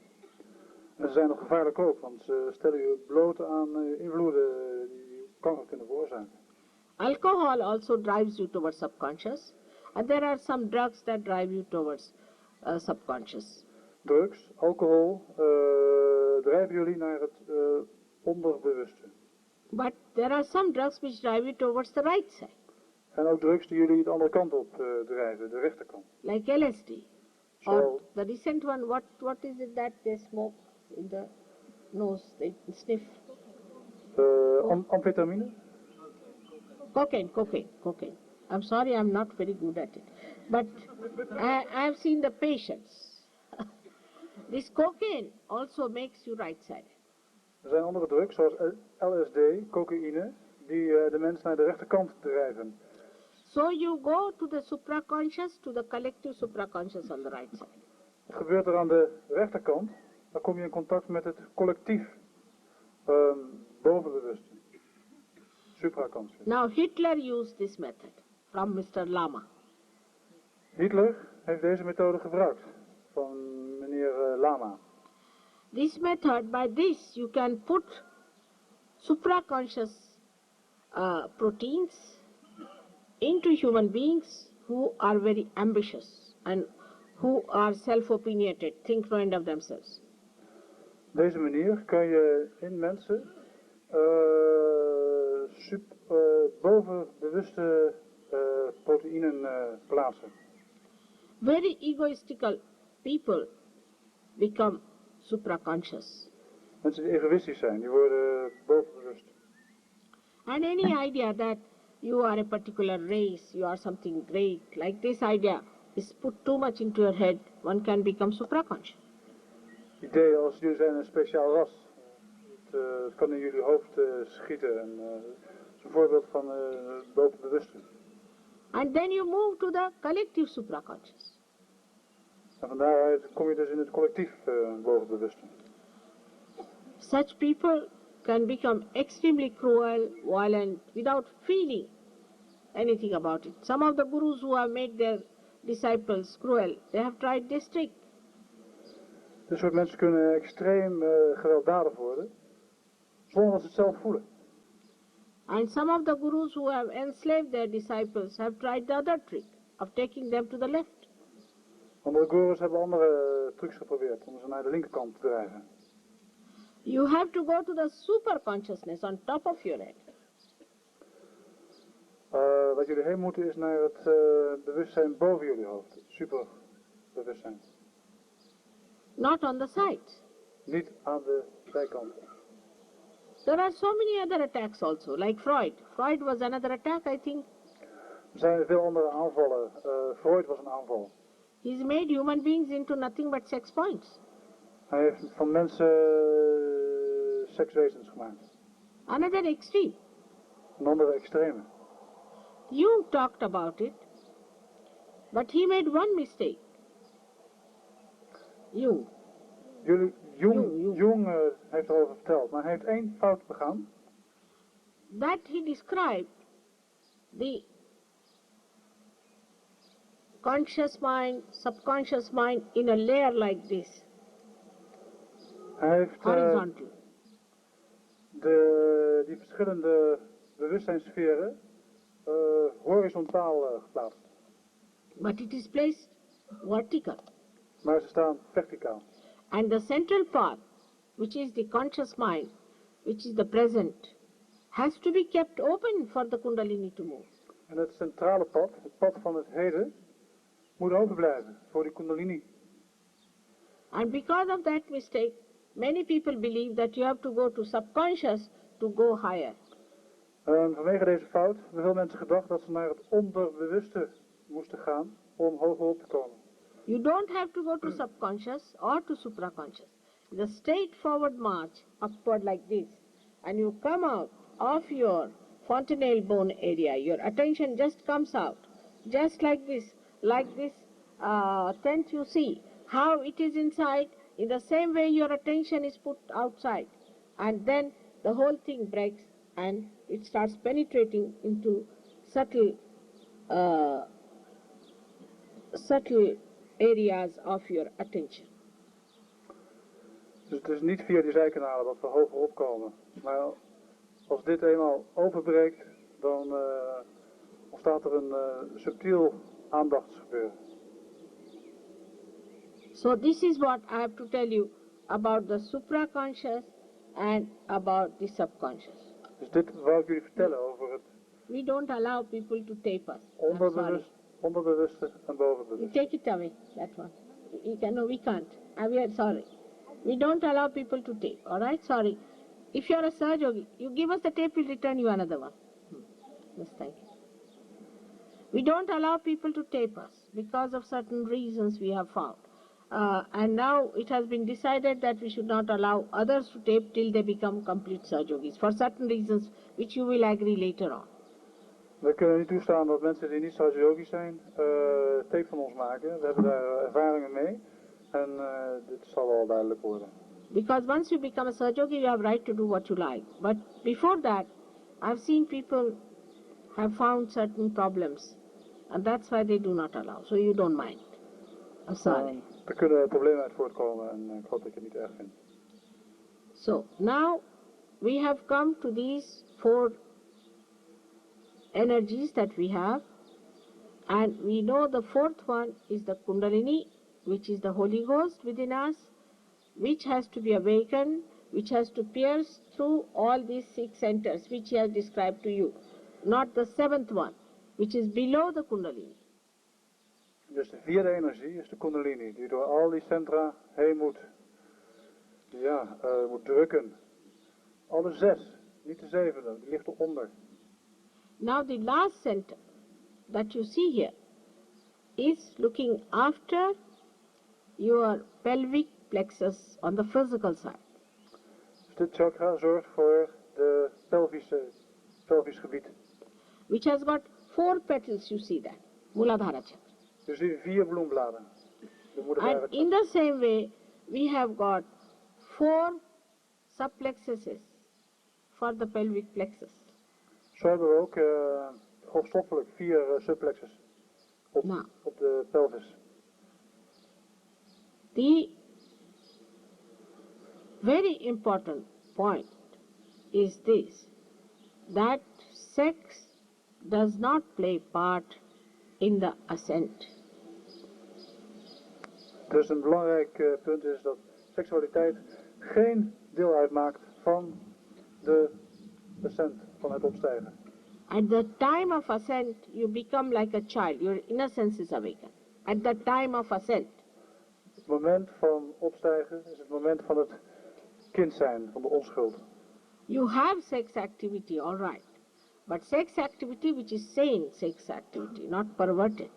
En ze zijn nog gevaarlijk ook, want ze stellen je bloot aan invloeden die kanker kunnen veroorzaken. Alcohol also drives you towards subconscious, and there are some drugs that drive you towards subconscious. Drugs, alcohol, drijven jullie naar het onderbewuste. But there are some drugs which drive you towards the right side. En ook drugs die jullie de andere kant op drijven, de rechterkant. Like LSD. Or the recent one, what is it that they smoke in the nose, they sniff? Amfetamine? Cocaine. I'm sorry, I'm not very good at it. But I've seen the patients. This cocaine also makes you right-sided. Er zijn andere drugs, zoals LSD, cocaïne, die de mens naar de rechterkant drijven. So you go to the supraconscious, to the collective supraconscious on the right side. Wat gebeurt er aan de rechterkant? Dan kom je in contact met het collectief bovenbewuste. Supraconscious. Now Hitler used this method from Mr. Lama. Hitler heeft deze methode gebruikt van meneer Lama. This method, by this you can put supraconscious proteins into human beings who are very ambitious and who are self-opinionated, think no end of themselves. Deze manier kan je in mensen bovenbewuste proteïnen plaatsen. Very egoistical people become supraconscious. Mensen die egoïstisch zijn, die worden bovenbewust. And any idea that you are a particular race, you are something great, like this idea is put too much into your head, one can become supraconscious. Ideeën als jullie zijn een speciaal ras, het kan in jullie hoofd schieten. En, dat is een voorbeeld van bovenbewuste. And then you move to the collective supraconscious. En van daaruit kom je dus in het collectief bovenbewuste. Such people can become extremely cruel, violent, without feeling anything about it. Some of the gurus who have made their disciples cruel, they have tried this trick. Dit soort mensen kunnen extreem gewelddadig worden, zonder dat ze het zelf voelen. And some of the gurus who have enslaved their disciples have tried the other trick of taking them to the left. Andere gurus hebben andere trucs geprobeerd om ze naar de linkerkant te drijven. You have to go to the super consciousness on top of your head. Wat jullie heen moeten is naar het bewustzijn boven jullie hoofd. Superbewustzijn. Not on the sides. Niet aan de zijkanten. There are so many other attacks also, like Freud. Freud was another attack, I think. Er zijn veel andere aanvallen. Freud was een aanval. He's made human beings into nothing but sex points. Hij heeft van mensen sekswezens gemaakt. Another extreme. Een andere extreme. Jung talked about it, but he made one mistake. Jung. Jung heeft erover verteld, maar hij heeft één fout begaan. That he described the conscious mind, subconscious mind in a layer like this. Hij heeft horizontal. Die verschillende bewustzijnssferen horizontaal geplaatst. But it is placed vertical. Maar ze staan verticaal. And the central path, which is the conscious mind, which is the present, has to be kept open for the Kundalini to move. En het centrale pad, het pad van het heden, moet open blijven voor die Kundalini. And because of that mistake, many people believe that you have to go to subconscious to go higher. En vanwege deze fout hebben veel mensen gedacht dat ze naar het onderbewuste moesten gaan om hoger op te komen. You don't have to go to subconscious or to supraconscious. The straightforward march upward like this, and you come out of your fontanelle bone area. Your attention just comes out, just like this tent you see, how it is inside. In the same way your attention is put outside, and then the whole thing breaks and it starts penetrating into subtle areas of your attention. Dus het is niet via die zijkanalen dat we hoger opkomen. Maar als dit eenmaal openbreekt, dan ontstaat er een subtiel aandachtsgebeuren. So this is what I have to tell you about the supraconscious and about the subconscious. Dus dit wou ik jullie vertellen over het We don't allow people to tape us. onderbewuste en You bovenbewuste. take it away, that one. No, we can't. We are sorry. We don't allow people to tape, alright? Sorry. If you are a Sahaja Yogi, you give us the tape, we'll return you another one. Yes, thank you. We don't allow people to tape us because of certain reasons we have found. And now it has been decided that we should not allow others to tape till they become complete Sahaja Yogis for certain reasons which you will agree later on. We kunnen niet toestaan dat mensen die niet Sahajayogi zijn, tape van ons maken. We hebben daar ervaringen mee. En dit zal wel duidelijk worden. Because once you become a Sahaja Yogi, you have right to do what you like. But before that, I've seen people have found certain problems. And that's why they do not allow. So you don't mind. I'm sorry. Er kunnen problemen uit voortkomen en ik hoop dat je het niet erg vindt. So now we have come to these 4 energies that we have, and we know the 4th one is the Kundalini, which is the Holy Ghost within us, which has to be awakened, which has to pierce through all these 6 centers which he has described to you, not the 7th one, which is below the Kundalini. Dus de 4e energie is de Kundalini, die door al die centra heen moet, moet drukken. Alle 6, niet de 7e, die ligt eronder. Now the last center that you see here is looking after your pelvic plexus on the physical side. Dus dit chakra zorgt voor de pelvisch gebied. Which has got 4 petals, you see that, Muladhara chakra. Dus die 4 bloembladen. And in the same way, we have got 4 subplexuses for the pelvic plexus. Zo hebben we ook grofstoffelijk 4 subplexes op de pelvis. The very important point is this. that sex does not play part in the ascent. Dus een belangrijk punt is dat seksualiteit geen deel uitmaakt van de ascent, van het opstijgen. At the time of ascent, you become like a child. Your innocence is awakened. At the time of ascent. Het moment van opstijgen is het moment van het kind zijn, van de onschuld. You have sex activity, all right. But sex activity which is sane sex activity, not perverted.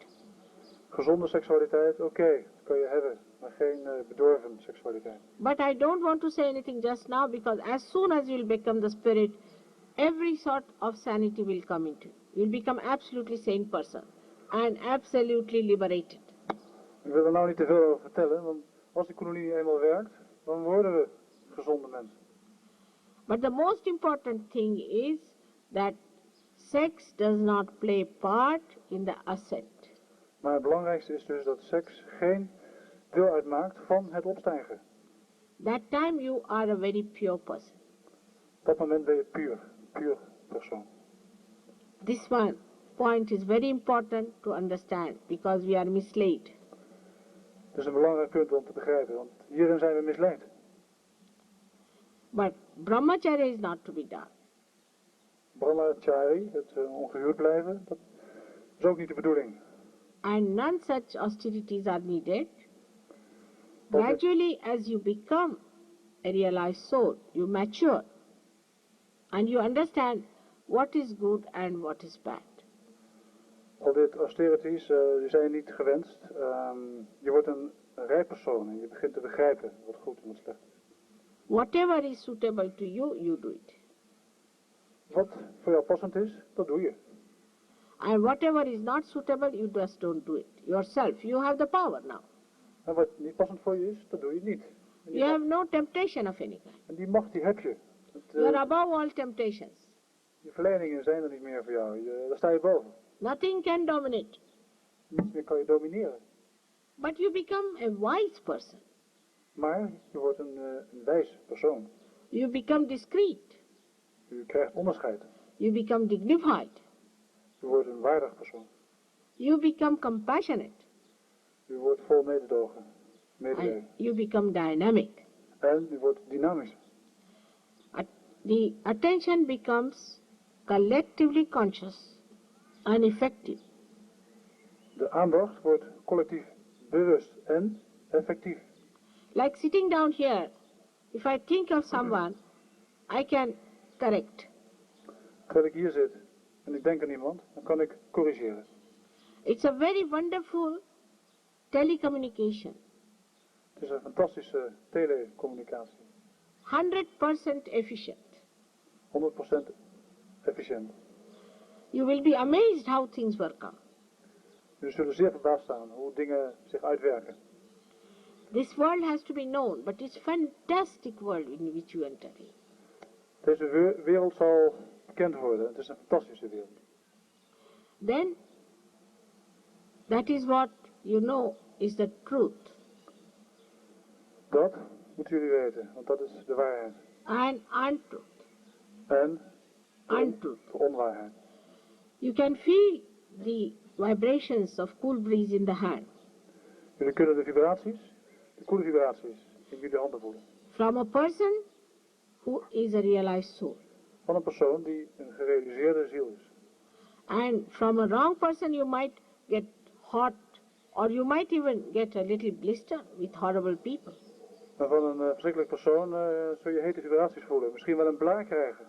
Gezonde seksualiteit, oké, dat kan je hebben, maar geen bedorven seksualiteit. But I don't want to say anything just now, because as soon as you will become the spirit, every sort of sanity will come into you. You will become absolutely sane person and absolutely liberated. Ik wil er nou niet te veel over vertellen, want als die kundalini eenmaal werkt, dan worden we gezonde mensen. But the most important thing is that sex does not play part in the ascent. Maar het belangrijkste is dus dat seks geen deel uitmaakt van het opstijgen. That time you are a very pure person. Op dat moment ben je puur persoon. This one point is very important to understand, because we are misled. Het is een belangrijk punt om te begrijpen, want hierin zijn we misleid. But brahmacharya is not to be done. Brahmachari, het ongehuwd blijven, dat is ook niet de bedoeling. And none such austerities are needed. Gradually, as you become a realized soul, you mature and you understand what is good and what is bad. Al dit austerities, die zijn niet gewenst. Je wordt een rijp persoon en je begint te begrijpen wat goed en wat slecht is. Whatever is suitable to you, you do it. Wat voor jou passend is, dat doe je. And whatever is not suitable, you just don't do it. Yourself, you have the power now. En wat niet passend voor je is, dat doe je niet. En You have no temptation of any kind. en die macht, die heb je. You are above all temptations. Die verleidingen zijn er niet meer voor jou. Daar sta je boven. Nothing can dominate. Niets meer kan je domineren. But you become a wise person. Maar je wordt een wijs persoon. You become discreet. Je krijgt onderscheid. You become dignified. Je wordt een waardig persoon. You become compassionate. Je wordt vol mededogen. And Medeleven. you become dynamic. En je wordt dynamisch. The attention becomes collectively conscious and effective. De aandacht wordt collectief bewust en effectief. Like sitting down here, if I think of someone, I can correct. Terwijl ik hier zit en ik denk aan iemand, dan kan ik corrigeren. It's a very wonderful telecommunication. Het is een fantastische telecommunicatie. 100% efficient. 100% efficiënt. You will be amazed how things work out. Jullie zullen zeer verbaasd staan hoe dingen zich uitwerken. This world has to be known, but it's a fantastic world in which you enter in. Deze wereld zal bekend worden. Het is een fantastische wereld. Then, that is what you know is the truth. Dat moeten jullie weten, want dat is de waarheid. And untruth. En Untruth. de onwaarheid. You can feel the vibrations of cool breeze in the hand. Jullie kunnen de vibraties, de koele vibraties, in jullie handen voelen. From a person who is a realized soul. Van een persoon die een gerealiseerde ziel is. And from a wrong person you might get hot, or you might even get a little blister with horrible people. En van een verschrikkelijk persoon zul je hete vibraties voelen. Misschien wel een blaar krijgen.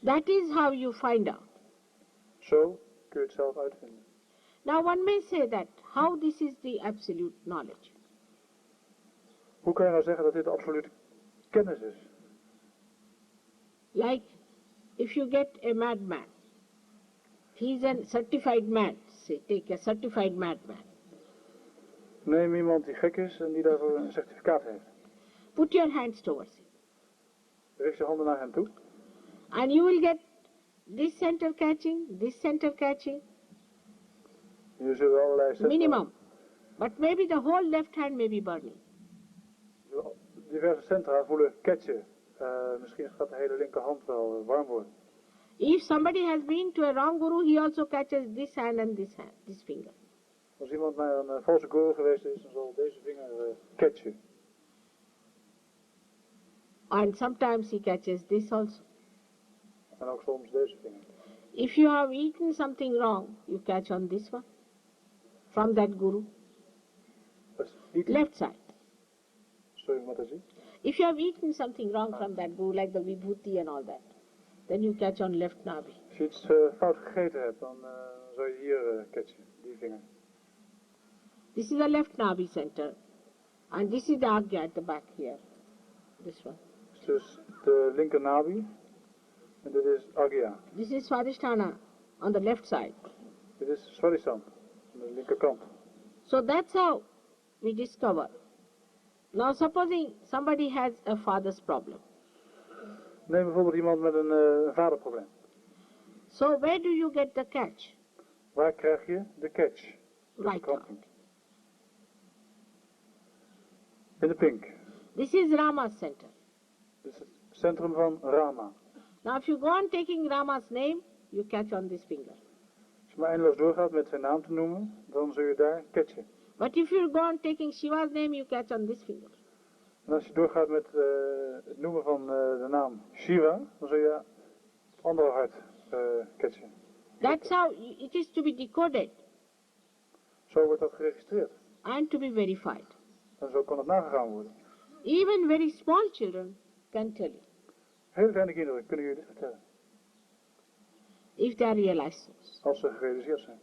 That is how you find out. Zo kun je het zelf uitvinden. Now one may say that, how this is the absolute knowledge? Hoe kan je nou zeggen dat dit absolute kennis is? Like, if you get a madman, he is a certified mad, say, take a certified madman. Neem iemand die gek is en die daarvoor een certificaat heeft. Put your hands towards him. Richt je handen naar hem toe. And you will get this center catching, this center catching, Je zult allerlei centra, minimum. But maybe the whole left hand may be burning. diverse centra voelen catchen. Misschien gaat de hele linkerhand wel warm worden. If somebody has been to a wrong guru, he also catches this hand and this finger. Als iemand naar een valse guru geweest is, dan zal deze vinger catchen. And sometimes he catches this also. En ook soms deze vinger. If you have eaten something wrong, you catch on this one from that guru. Left side. Sorry, Mataji. If you have eaten something wrong from that guru, like the vibhuti and all that, then you catch on left nabi. Als je iets fout gegeten hebt, dan zou je hier catchen, die vinger. This is the left nabi center, and this is the agya at the back here. This one. Dus de linker nabi, en dit is agya. This is Swadhisthana on the left side. Dit is Swadhisthana, aan de linkerkant. So that's how we discover. Now supposing somebody has a father's problem. Neem bijvoorbeeld iemand met een vaderprobleem. So where do you get the catch? Waar krijg je de catch? Right arm. In de pink. This is Rama's center. Dit is het centrum van Rama. Now if you go on taking Rama's name, you catch on this finger. Als je maar eindeloos doorgaat met zijn naam te noemen, dan zul je daar catchen. But if you go on taking Shiva's name, you catch on this finger. En als je doorgaat met het noemen van de naam Shiva, dan zul je het andere hart catchen. That's how it is to be decoded. Zo wordt dat geregistreerd. And to be verified. En zo kan het nagegaan worden. Even very small children can tell you. Hele kleine kinderen kunnen je dit vertellen. If they are realized souls. Als ze gerealiseerd zijn.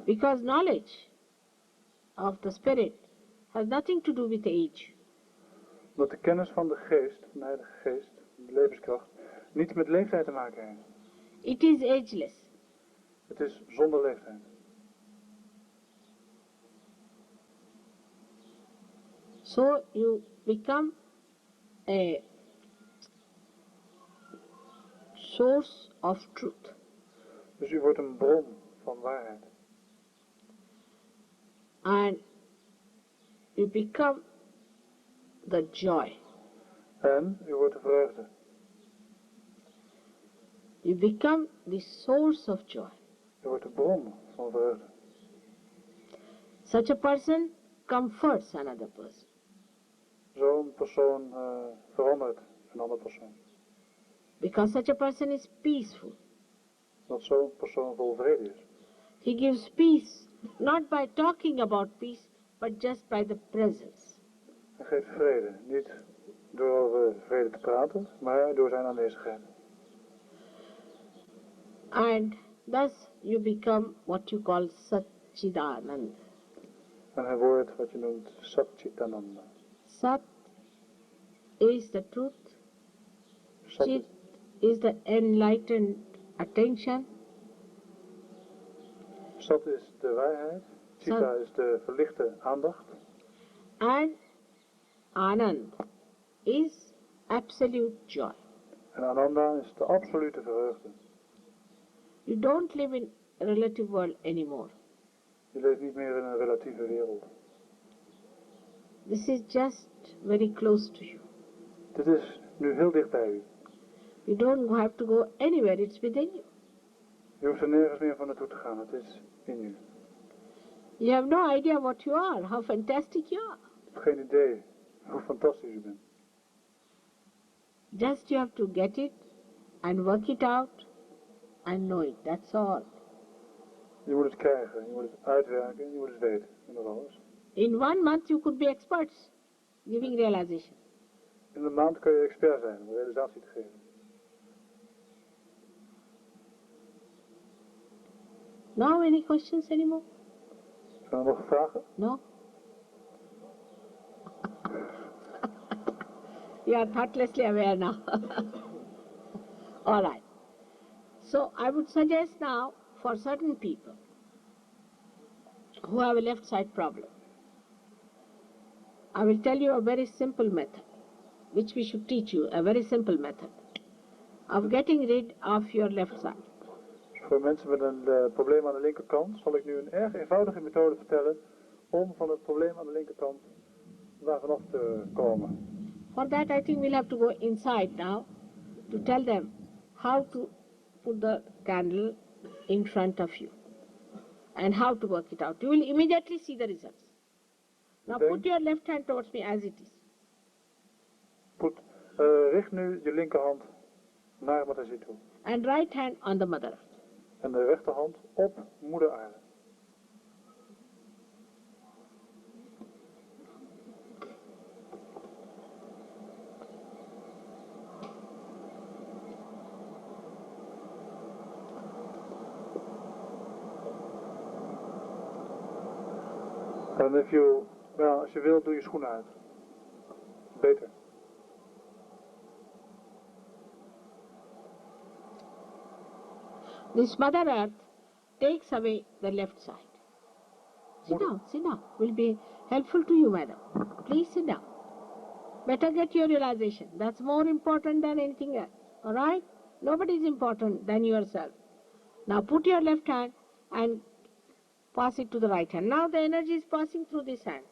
Because knowledge of the spirit has nothing to do with age. Omdat de kennis van de geest, van de heilige geest, de levenskracht, niets met leeftijd te maken heeft. It is ageless. Het is zonder leeftijd. So you become a source of truth. Dus u wordt een bron van waarheid. And you become the joy. En u wordt de vreugde. You become the source of joy. U wordt de bron van vreugde. Such a person comforts another person. Zo'n persoon verandert een andere persoon. Because such a person is peaceful. Dat zo'n persoon vol vrede is. He gives peace not by talking about peace, but just by the presence. Hij geeft vrede, niet door over vrede te praten, maar door zijn aanwezigheid. And thus you become what you call Satchidanand. En hij wordt wat je noemt Satchitananda. Sat is the truth. Sat Chit is the enlightened attention. Sat is de waarheid, Chitta is de verlichte aandacht. And Anand is absolute joy. En Ananda is de absolute vreugde. You don't live in a relative world anymore. Je leeft niet meer in een relatieve wereld. This is just very close to you. Dit is nu heel dicht bij u. You don't have to go anywhere, it's within you. Je hoeft er nergens meer van naartoe te gaan, het is in u. You have no idea what you are, how fantastic you are. Ik heb geen idee hoe fantastisch u bent. Just you have to get it and work it out and know it, that's all. Je moet het krijgen, je moet het uitwerken, je moet het weten. En dat alles. In 1 month you could be experts giving realization. In een maand kun je expert zijn om realisatie te geven. Now any questions anymore? Zijn er nog vragen? No? You are thoughtlessly aware now. All right. So I would suggest now for certain people who have a left side problem, I will tell you a very simple method, which we should teach you, a very simple method of getting rid of your left side. Voor mensen met een probleem aan de linkerkant zal ik nu een erg eenvoudige methode vertellen om van het probleem aan de linkerkant daar vanaf te komen. For that, I think we'll have to go inside now to tell them how to put the candle in front of you and how to work it out. You will immediately see the results. Now put your left hand towards me as it is. Richt nu je linkerhand naar Mataji toe. And right hand on the mother. En de rechterhand op moeder aarde. En als je wilt, doe je schoenen uit. Beter. This Mother Earth takes away the left side. Sit down. Will be helpful to you, madam. Please sit down. Better get your realization. That's more important than anything else. Alright? Nobody is important than yourself. Now put your left hand and pass it to the right hand. Now the energy is passing through this hand,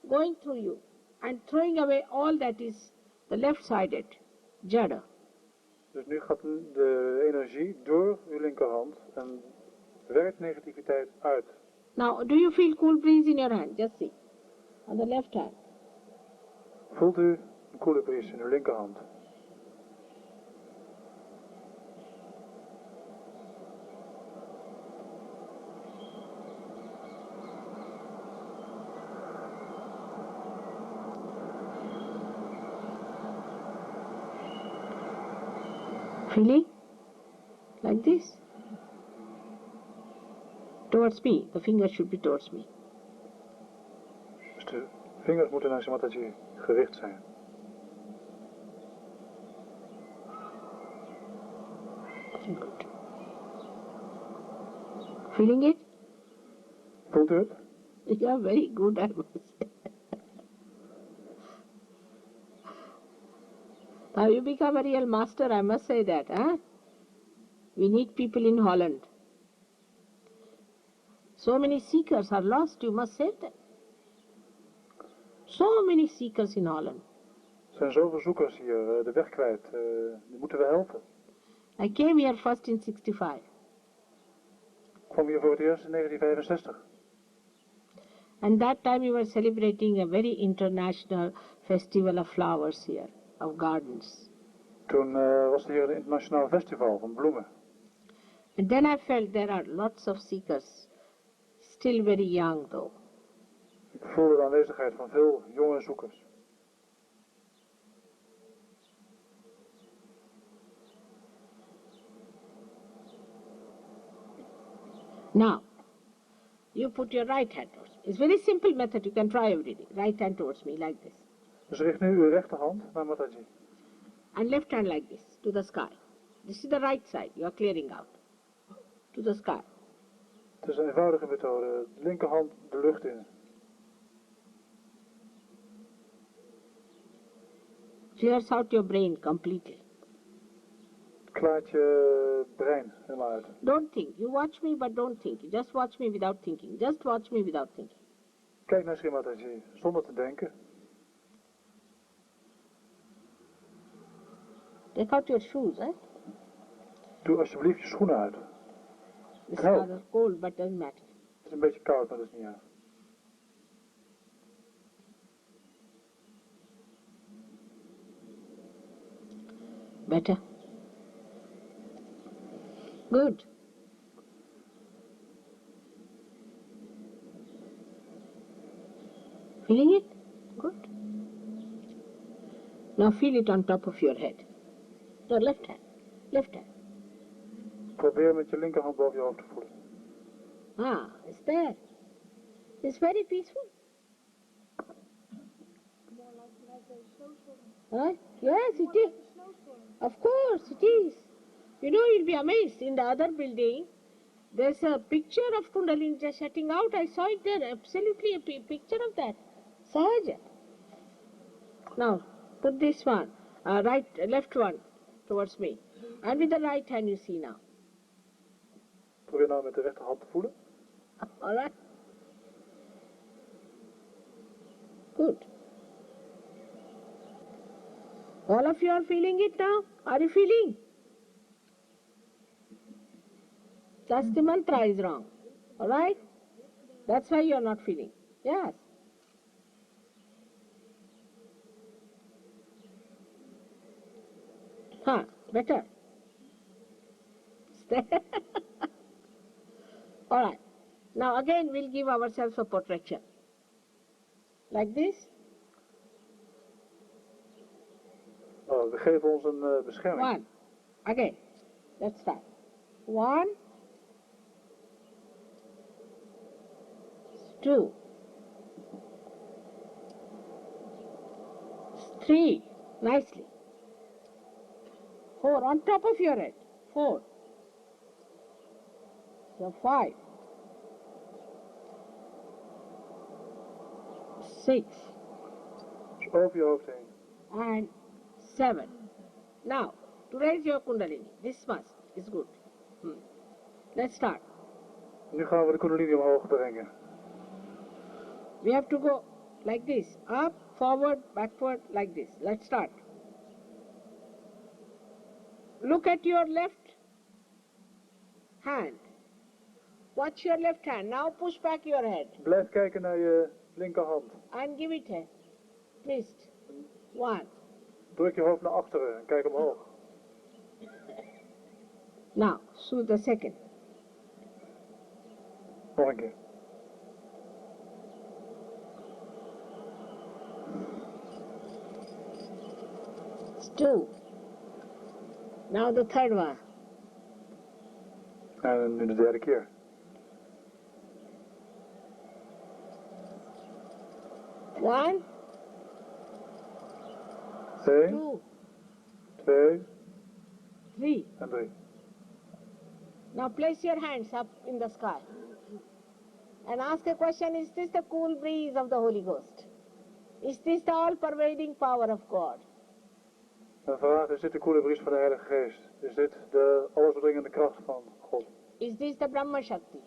going through you, and throwing away all that is the left-sided, jada. Dus nu gaat de energie door uw linkerhand en werkt negativiteit uit. Now, do you feel cool breeze in your hand? Just see. On the left hand. Voelt u een koele bries in uw linkerhand? Feeling? Like this? Towards me. The fingers should be towards me. Dus de vingers moeten naar Mataji gericht zijn. Good. Feeling it? Voelt u het? You are very good, I must say. Now you become a real master, I must say that. Huh? We need people in Holland. So many seekers are lost, you must save them. So many seekers in Holland. Er zijn zoveel zoekers hier, de weg kwijt. Die moeten we helpen. I came here first in 65. Ik kwam hier voor het eerst in 1965. And that time we were celebrating a very international festival of flowers here, of gardens. Toen was er hier een internationaal festival van bloemen. And then I felt there are lots of seekers, still very young though. Ik voelde de aanwezigheid van veel jonge zoekers. Now, you put your right hand towards me. It's a very simple method, you can try every day. Right hand towards me like this. Dus richt nu uw rechterhand naar Mataji. And left hand like this, to the sky. This is the right side, you are clearing out. To the sky. Het is een eenvoudige methode. De linkerhand de lucht in. Clears out your brain completely. Klaart je brein helemaal uit. Don't think. You watch me, but don't think. Just watch me without thinking. Just watch me without thinking. Kijk naar Shri Mataji, zonder te denken. Take out your shoes, eh? Doe alsjeblieft je schoenen uit. It's rather cold, but doesn't matter. Het is een beetje koud, maar dat is niet erg. Better. Good. Feeling it? Good. Now feel it on top of your head. Your left hand. Left hand. Probeer met je linkerhand boven je hoofd te voelen. Ah, it's there. It's very peaceful. Huh? Yes, it is. Of course, it is. You know, you'll be amazed. In the other building, there's a picture of Kundalini just shutting out. I saw it there. Absolutely a picture of that. Sahaja. Now, put this one, left one towards me. And with the right hand you see now. Probeer nou met de rechterhand te voelen. All right. Good. All of you are feeling it now? Are you feeling? That's the mantra is wrong. Alright? That's why you are not feeling. Yes. Better. Alright. Now again we'll give ourselves a protection. Like this. Oh, we geven ons een bescherming. 1. Again. Let's start. 1. 2. 3. Nicely. 4. On top of your head. 4. So 5. 6. Over je hoofd heen. And 7. Now, to raise your kundalini, this much is good. Let's start. Nu gaan we de kundalini omhoog brengen. We have to go like this, up, forward, backward, like this. Let's start. Look at your left hand. Watch your left hand. Now push back your head. Blijf kijken naar je linkerhand. And give it a twist. 1. Druk je hoofd naar achteren en kijk omhoog. Now, so the second. Nog een keer. It's 2. Now the third one. En nu de derde keer. 1. 1, 2. 2 3. en 3. Now place your hands up in the sky and ask a question, is this the cool breeze of the Holy Ghost? Is this the all-pervading power of God? Een vraag, is dit de koele bries van de Heilige Geest? Is dit de allesbedringende kracht van God? Is this the Brahma Shakti?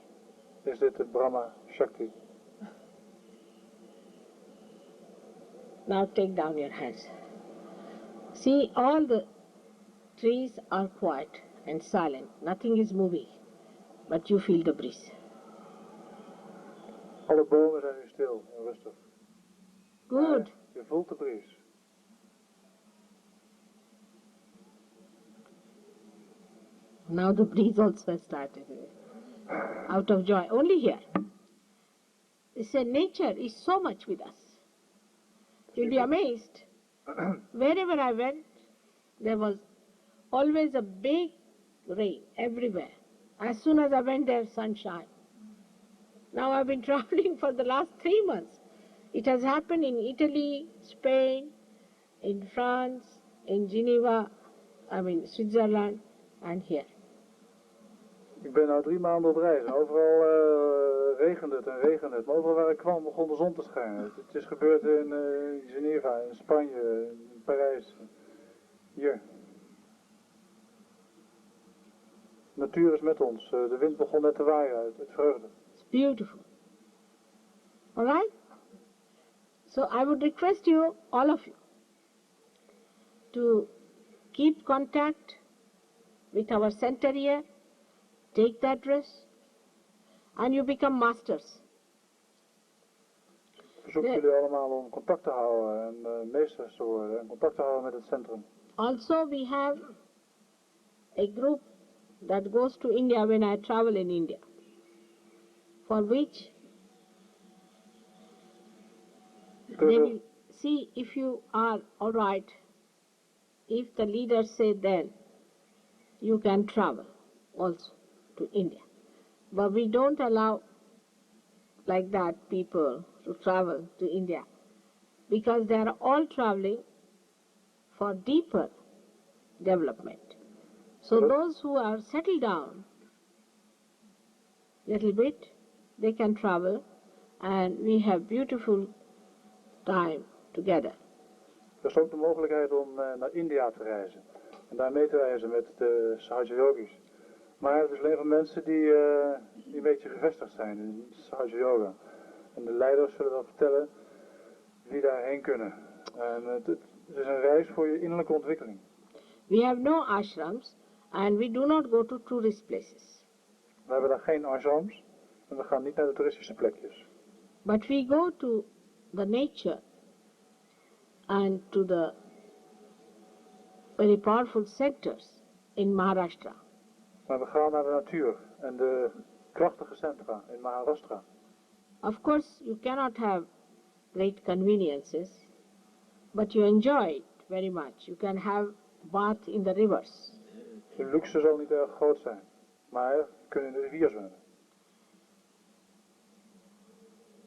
Is dit de Brahma Shakti? Now take down your hands. See, all the trees are quiet and silent. Nothing is moving, but you feel the breeze. Alle bomen zijn nu stil en rustig. Good. Je voelt de bries. Now the breeze also has started. Out of joy. Only here. They say nature is so much with us. You'll be amazed. Wherever I went, there was always a big rain everywhere. As soon as I went there, sunshine. Now I've been traveling for the last 3 months. It has happened in Italy, Spain, in France, in Geneva, Switzerland, and here. Ik ben nu 3 maanden op reis en overal regende het en regende het. Maar overal waar ik kwam begon de zon te schijnen. Het is gebeurd in Geneva, in Spanje, in Parijs, hier. De natuur is met ons. De wind begon net te waaien uit vreugde. It's beautiful. Alright? So I would request you, all of you, to keep contact with our center here. Take that rest and you become masters. Ik verzoek jullie allemaal om contact te houden en meesters te worden en contact te houden met het centrum. Also we have a group that goes to India when I travel in India, for which they will see if you are alright. If the leaders say then, you can travel also to India. But we don't allow like that people to travel to India because they are all traveling for deeper development. So those who are settled down little bit, they can travel and we have beautiful time together. Er is ook de mogelijkheid om naar India te reizen en daar mee te reizen met de Sahajayogis. Maar het is alleen voor mensen die een beetje gevestigd zijn in Sahaja Yoga. En de leiders zullen dan vertellen wie daarheen kunnen. En Het is een reis voor je innerlijke ontwikkeling. We have no ashrams and we do not go to tourist places. We hebben daar geen ashrams en we gaan niet naar de toeristische plekjes. But we go to the nature and to the very powerful sectors in Maharashtra. Maar we gaan naar de natuur en de krachtige centra in Maharashtra. Of course, you cannot have great conveniences, but you enjoy it very much. You can have bath in the rivers. De luxe zal niet erg groot zijn, maar we kunnen in de rivier zwemmen.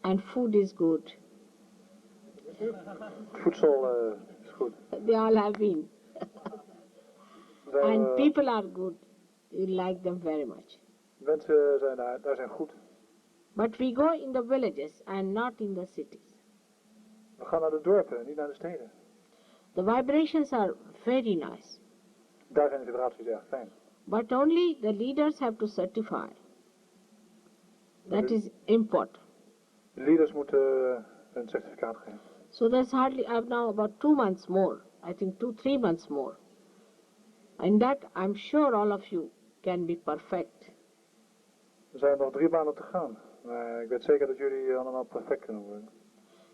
And food is good. Het voedsel is goed. They all have been. Zijn, And people are good. You like them very much. mensen zijn daar zijn goed. But we go in the villages and not in the cities. We gaan naar de dorpen, niet naar de steden. The vibrations are very nice. Daar zijn de vibraties erg fijn. But only the leaders have to certify. That is important. De leaders moeten een certificaat geven. So there's hardly, I have now about 2 months more. I think 2-3 months more. And that I'm sure all of you can be perfect. Er zijn nog 3 maanden te gaan. Maar ik weet zeker dat jullie allemaal perfect kunnen worden.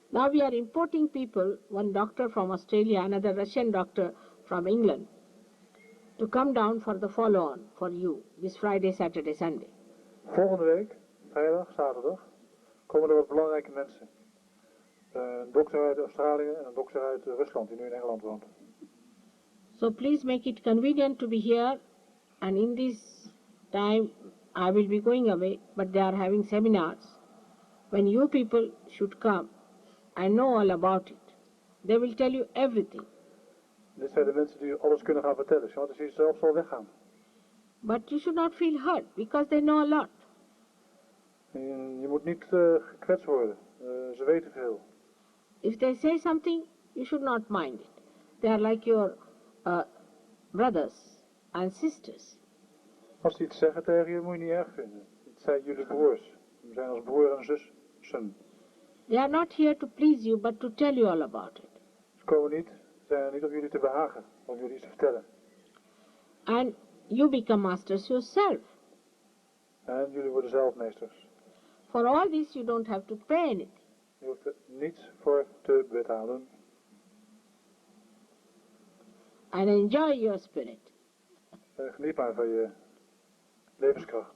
Now we are importing people, one doctor from Australia, another Russian doctor from England, to come down for the follow-on for you, this Friday, Saturday, Sunday. Volgende week, vrijdag, zaterdag, komen er wat belangrijke mensen. Een dokter uit Australië en een dokter uit Rusland, die nu in Engeland woont. So please make it convenient to be here, and in this time I will be going away, but they are having seminars when you people should come and know all about it. They will tell you everything. Dit zijn de mensen die alles kunnen gaan vertellen, want als je zelf zal weggaan. But you should not feel hurt, because they know a lot. Je moet niet gekwetst worden, ze weten veel. If they say something, you should not mind it. They are like your brothers and sisters. Als die iets zeggen tegen je, moet je niet erg vinden. Het zijn jullie broers. We zijn als broer en zussen. They are not here to please you, but to tell you all about it. Ze komen niet, zijn er niet om jullie te behagen, om jullie iets te vertellen. And you become masters yourself. En jullie worden zelf meesters. For all this, you don't have to pay anything. Je hoeft er niets voor te betalen. And enjoy your spirit. Geniet maar van je levenskracht.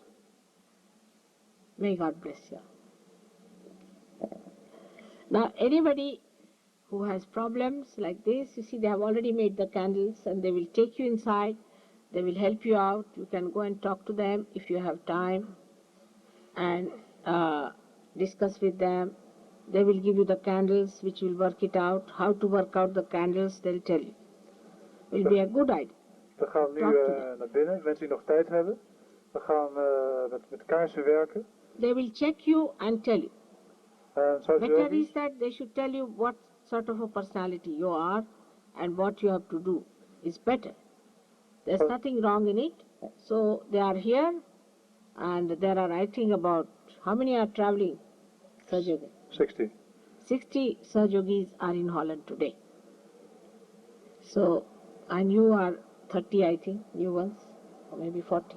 May God bless you. Now, anybody who has problems like this, you see, they have already made the candles and they will take you inside. They will help you out. You can go and talk to them if you have time and discuss with them. They will give you the candles which will work it out. How to work out the candles, they'll tell you. Will be a good idea. We gaan nu naar binnen, mensen die nog tijd hebben. We gaan met kaarsen werken. They will check you and tell you. Better is that they should tell you what sort of a personality you are and what you have to do. Is better. There's nothing wrong in it. So they are here and there are, I think, about, how many are traveling? Sahaja? 60. 60 Sahajogis are in Holland today. So, and you are 30, I think, new ones, or maybe 40,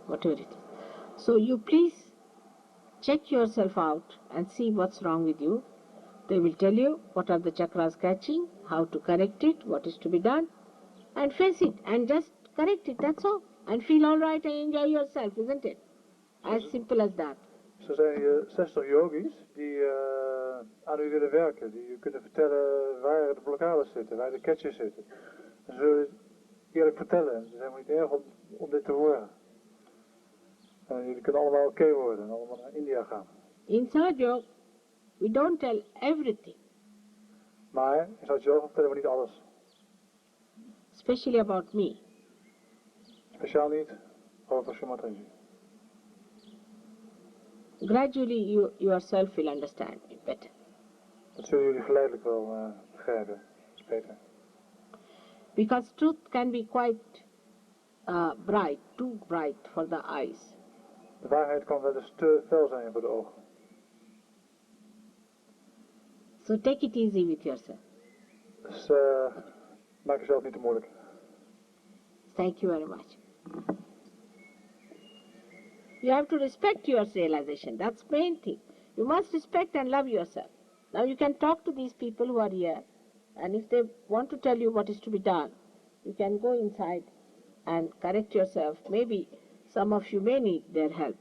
whatever it is. So you please check yourself out and see what's wrong with you. They will tell you what are the chakras catching, how to correct it, what is to be done, and face it and just correct it, that's all. And feel all right and enjoy yourself, isn't it? As simple as that. Er zijn 60 yogis die aan u willen werken, die u kunnen vertellen waar de blokkades zitten, waar de catches zitten. Ze zullen eerlijk vertellen, het is helemaal niet erg om dit te horen. En jullie kunnen allemaal oké worden en allemaal naar India gaan. In Sahajayoga, we don't tell everything. Maar in Sahajayoga vertellen we niet alles. Especially about me. Speciaal niet over Shri Mataji. Gradually you yourself will understand it better. Dat zullen jullie geleidelijk wel begrijpen. Dat is beter. Because truth can be quite bright, too bright for the eyes. De waarheid kan wel eens te fel zijn voor de ogen. So take it easy with yourself. Dus Maak jezelf niet te moeilijk. Thank you very much. You have to respect your realization. That's the main thing. You must respect and love yourself. Now you can talk to these people who are here, and if they want to tell you what is to be done, you can go inside and correct yourself. Maybe some of you may need their help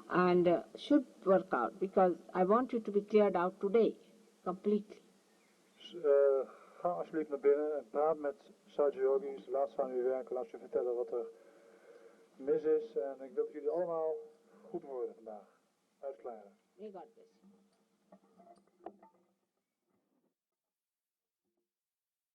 and should work out, because I want you to be cleared out today, completely. Ga alsjeblieft naar binnen en praat met Sahaja Yogis. Laat ze aan u werken, laat ze vertellen wat er mis is. En ik wil dat jullie allemaal goed worden vandaag. Uitkleinen. May God bless you.